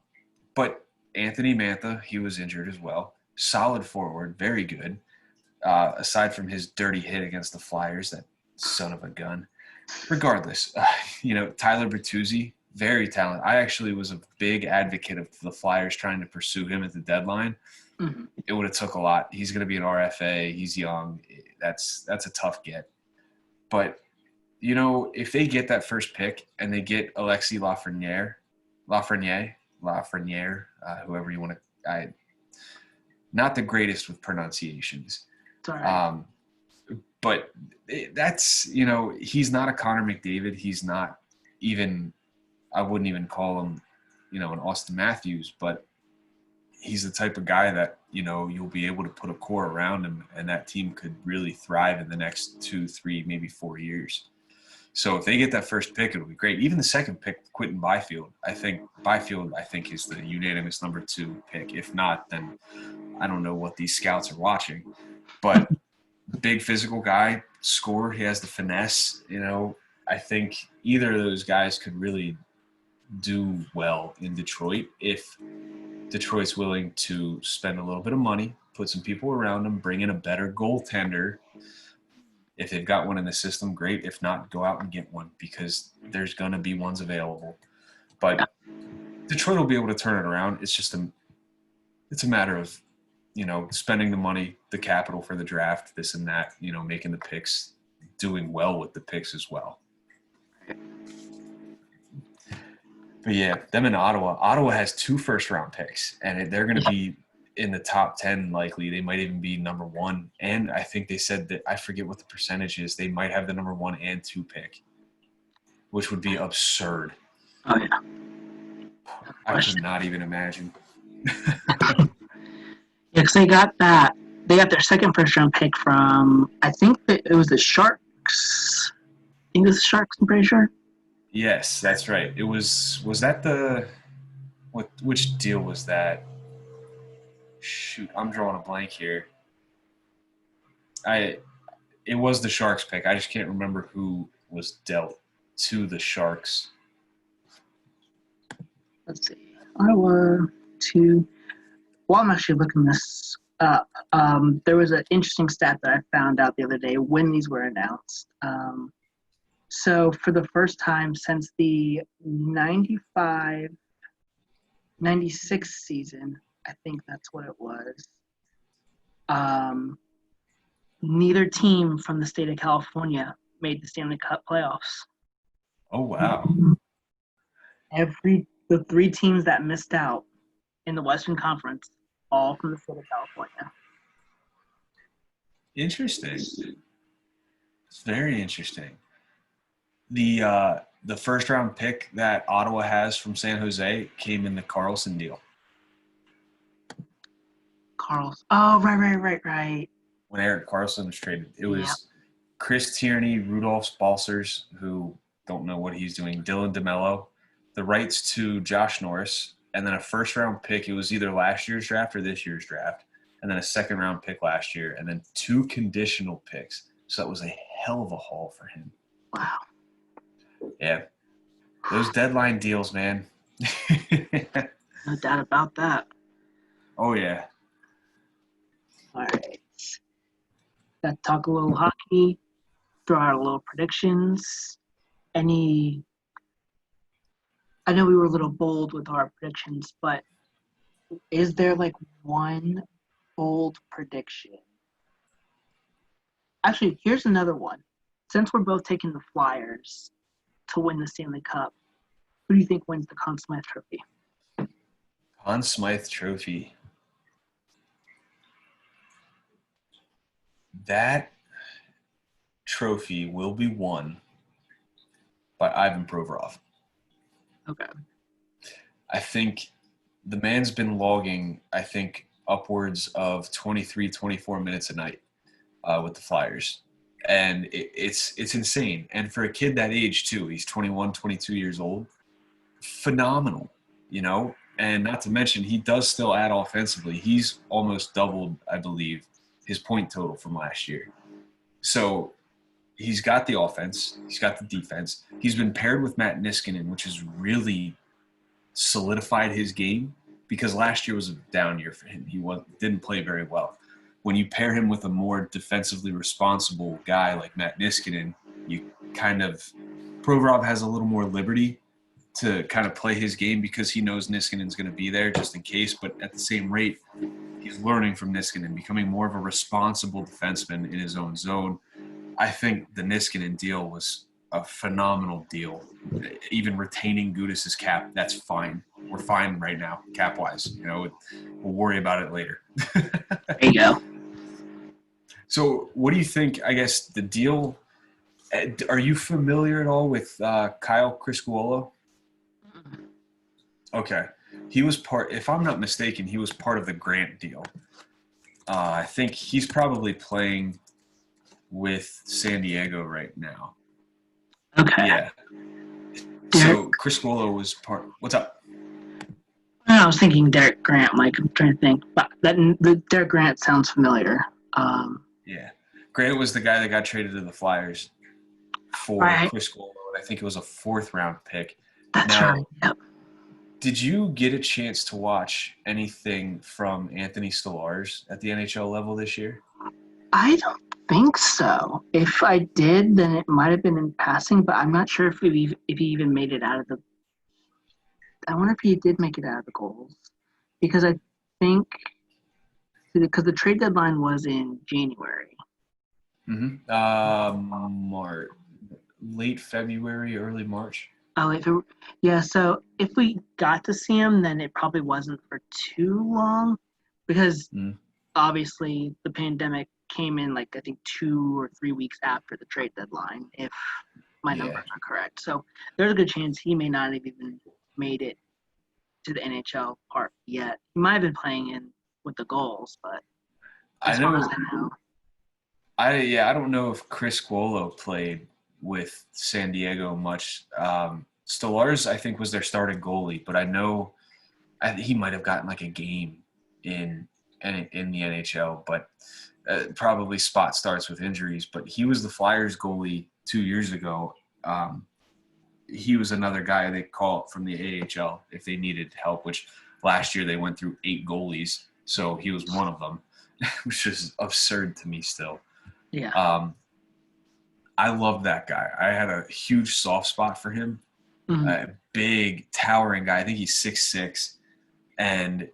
But Anthony Mantha, he was injured as well. Solid forward, very good. Aside from his dirty hit against the Flyers, that son of a gun. Regardless, you know, Tyler Bertuzzi, very talented. I actually was a big advocate of the Flyers trying to pursue him at the deadline. Mhm. It would have took a lot. He's going to be an RFA. He's young. That's a tough get. But, you know, if they get that first pick and they get Alexis Lafreniere, whoever you want to – not the greatest with pronunciations. Sorry. But that's, you know, he's not a Connor McDavid. He's not even – I wouldn't even call him, you know, an Austin Matthews. But he's the type of guy that, you know, you'll be able to put a core around him and that team could really thrive in the next 2, 3, maybe 4 years. So if they get that first pick, it'll be great. Even the second pick, Quentin Byfield, I think is the unanimous number 2 pick. If not, then I don't know what these scouts are watching. But big physical guy, scorer, he has the finesse. You know, I think either of those guys could really do well in Detroit if Detroit's willing to spend a little bit of money, put some people around them, bring in a better goaltender. If they've got one in the system, great. If not, go out and get one because there's going to be ones available. But Detroit will be able to turn it around. It's just it's a matter of, you know, spending the money, the capital for the draft, this and that, you know, making the picks, doing well with the picks as well. But yeah, them in Ottawa. Ottawa has 2 first-round picks, and they're going to be in the top 10 likely. They might even be number 1. And I think they said that, I forget what the percentage is, they might have the number 1 and 2 pick, which would be absurd. Oh, yeah. I could not even imagine. Yeah, because they got their second first-round pick from, I think it was the Sharks. I think it was the Sharks, I'm pretty sure. Yes, that's right. It was that which deal was that? Shoot, I'm drawing a blank here. It was the Sharks pick. I just can't remember who was dealt to the Sharks. Let's see. Ottawa to. Well, I'm actually looking this up. There was an interesting stat that I found out the other day when these were announced. So for the first time since the 95, 96 season, I think that's what it was, neither team from the state of California made the Stanley Cup playoffs. Oh, wow. The 3 teams that missed out in the Western Conference, all from the state of California. Interesting. It's very interesting. The first round pick that Ottawa has from San Jose came in the Carlson deal. Oh, right. When Erik Karlsson was traded, it was Chris Tierney, Rudolph Balcers, who don't know what he's doing, Dylan DeMello, the rights to Josh Norris, and then a first round pick. It was either last year's draft or this year's draft, and then a second round pick last year, and then 2 conditional picks. So that was a hell of a haul for him. Wow. Yeah. Those deadline deals, man. No doubt about that. Oh, yeah. All right. Let's talk a little hockey, throw out a little predictions. I know we were a little bold with our predictions, but is there like one bold prediction? Actually, here's another one. Since we're both taking the Flyers to win the Stanley Cup, who do you think wins the Conn Smythe Trophy? Conn Smythe Trophy. That trophy will be won by Ivan Provorov. Okay. I think the man's been logging, upwards of 23, 24 minutes a night with the Flyers. And it's insane. And for a kid that age, too, he's 21, 22 years old, phenomenal, And not to mention, he does still add offensively. He's almost doubled, I believe, his point total from last year. So he's got the offense. He's got the defense. He's been paired with Matt Niskanen, which has really solidified his game because last year was a down year for him. He didn't play very well. When you pair him with a more defensively responsible guy like Matt Niskanen, Provorov has a little more liberty to kind of play his game because he knows Niskanen's going to be there just in case. But at the same rate, he's learning from Niskanen, becoming more of a responsible defenseman in his own zone. I think the Niskanen deal was a phenomenal deal. Even retaining Gudas's cap, that's fine. We're fine right now, cap-wise. We'll worry about it later. There you go. So what do you think, I guess, the deal – are you familiar at all with Kyle Criscuolo? Okay. He was if I'm not mistaken, he was part of the Grant deal. I think he's probably playing with San Diego right now. Okay. Yeah. So Criscuolo was part – what's up? I was thinking Derek Grant, Mike. I'm trying to think. But the Derek Grant sounds familiar. Yeah. Grant was the guy that got traded to the Flyers for Criscuolo, and I think it was a 4th-round pick. That's right. Yep. Did you get a chance to watch anything from Anthony Stolarz at the NHL level this year? I don't think so. If I did, then it might have been in passing, but I'm not sure if he even made it out of the – I wonder if he did make it out of the goals. Because I think – because the trade deadline was in January. Late February, early March. Yeah, so if we got to see him, then it probably wasn't for too long because obviously the pandemic came in I think 2 or 3 weeks after the trade deadline, if my numbers are correct. So there's a good chance he may not have even made it to the NHL part yet. He might have been playing in with the goals, but as far as I know. I don't know if Criscuolo played with San Diego much. Stolarz, I think, was their starting goalie, but I know he might have gotten a game in the NHL, but probably spot starts with injuries. But he was the Flyers goalie 2 years ago. He was another guy they called from the AHL if they needed help, which last year they went through 8 goalies, so he was one of them, which is absurd to me still. Yeah. I love that guy. I had a huge soft spot for him. Mm-hmm. A big, towering guy. I think he's 6'6". And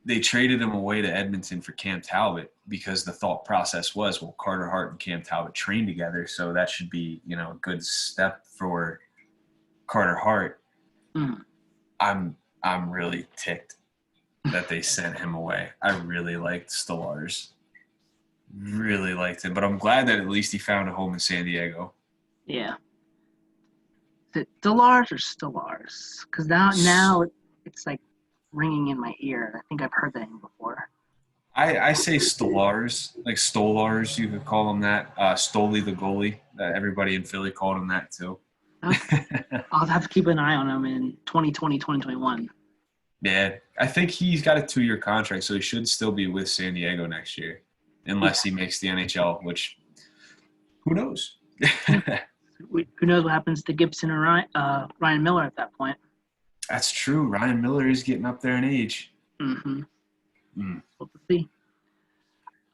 they traded him away to Edmonton for Cam Talbot because the thought process was, well, Carter Hart and Cam Talbot train together, so that should be, a good step for Carter Hart. Mm. I'm really ticked that they sent him away. I really liked Stolarz. Really liked him, but I'm glad that at least he found a home in San Diego. Yeah. Is it Stolarz or Stolarz? Because now it's ringing in my ear. I think I've heard that name before. I say Stolarz, like Stolarz, you could call him that. Stoli the goalie. Everybody in Philly called him that too. Okay. I'll have to keep an eye on him in 2020, 2021. Yeah, I think he's got a 2-year contract, so he should still be with San Diego next year. Unless he makes the NHL, which who knows? Who knows what happens to Gibson and Ryan Miller at that point? That's true. Ryan Miller is getting up there in age. Mm-hmm. We'll see.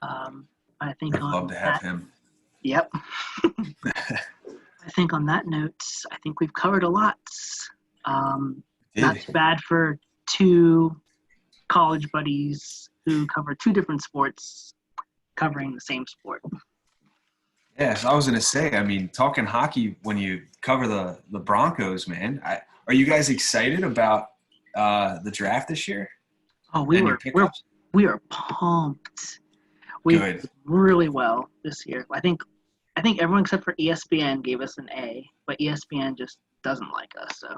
I think I'd love to have him. Yep. I think on that note, I think we've covered a lot. Not too bad for 2 college buddies who cover 2 different sports covering the same sport. Yeah, so I was going to say, talking hockey when you cover the Broncos, man, are you guys excited about the draft this year? Oh, we are pumped. We Good. did really well this year. I think everyone except for ESPN gave us an A, but ESPN just doesn't like us. So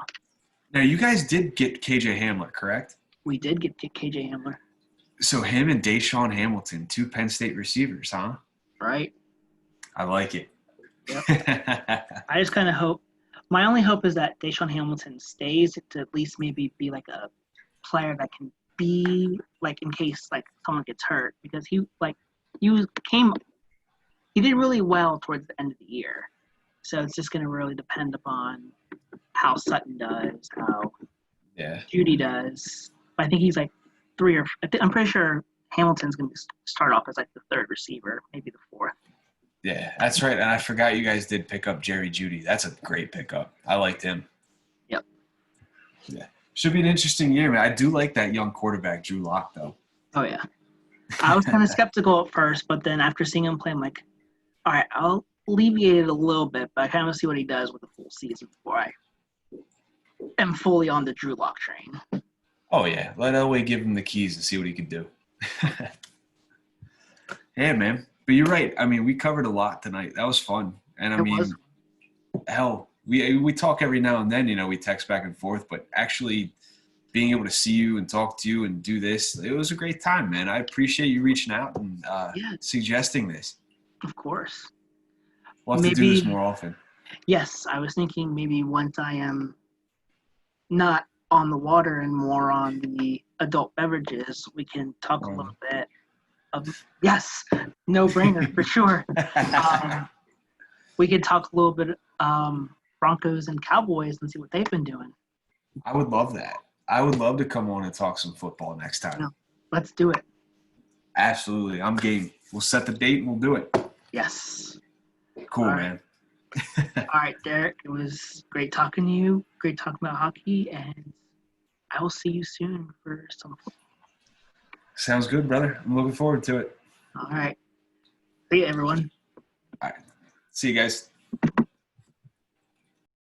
Now, you guys did get KJ Hamler, correct? we did get KJ Hamler, So him and Deshaun Hamilton, 2 Penn State receivers, huh? right? I like it. Yep. I just kind of hope. My only hope is that Deshaun Hamilton stays to at least maybe be like a player that can be like in case like someone gets hurt, because he did really well towards the end of the year. So it's just going to really depend upon how Sutton does, how Judy does. But I think he's like I'm pretty sure Hamilton's going to start off as like the third receiver, maybe the fourth. Yeah, that's right. And I forgot you guys did pick up Jerry Jeudy. That's a great pickup. I liked him. Yep. Yeah. Should be an interesting year, man. I do like that young quarterback, Drew Lock, though. Oh, yeah. I was kind of skeptical at first, but then after seeing him play, I'm like, all right, I'll alleviate it a little bit, but I kind of see what he does with a full season before I am fully on the Drew Lock train. Oh, yeah. Let Elway give him the keys and see what he can do. Yeah, man. But you're right. I mean, we covered a lot tonight. That was fun. And, hell, we talk every now and then, we text back and forth, but actually being able to see you and talk to you and do this, it was a great time, man. I appreciate you reaching out and suggesting this. Of course. We'll have to do this more often. Yes, I was thinking maybe once I am not on the water and more on the adult beverages, we can talk a little bit of no-brainer for sure. We could talk a little bit Broncos and Cowboys and see what they've been doing. I would love that. I would love to come on and talk some football next time. Let's do it. Absolutely. I'm game. We'll set the date and we'll do it. Yes. Cool, man. All right, Derek. It was great talking to you. Great talking about hockey, and I will see you soon for some football. Sounds good, brother. I'm looking forward to it. All right. See you, everyone. All right. See you guys.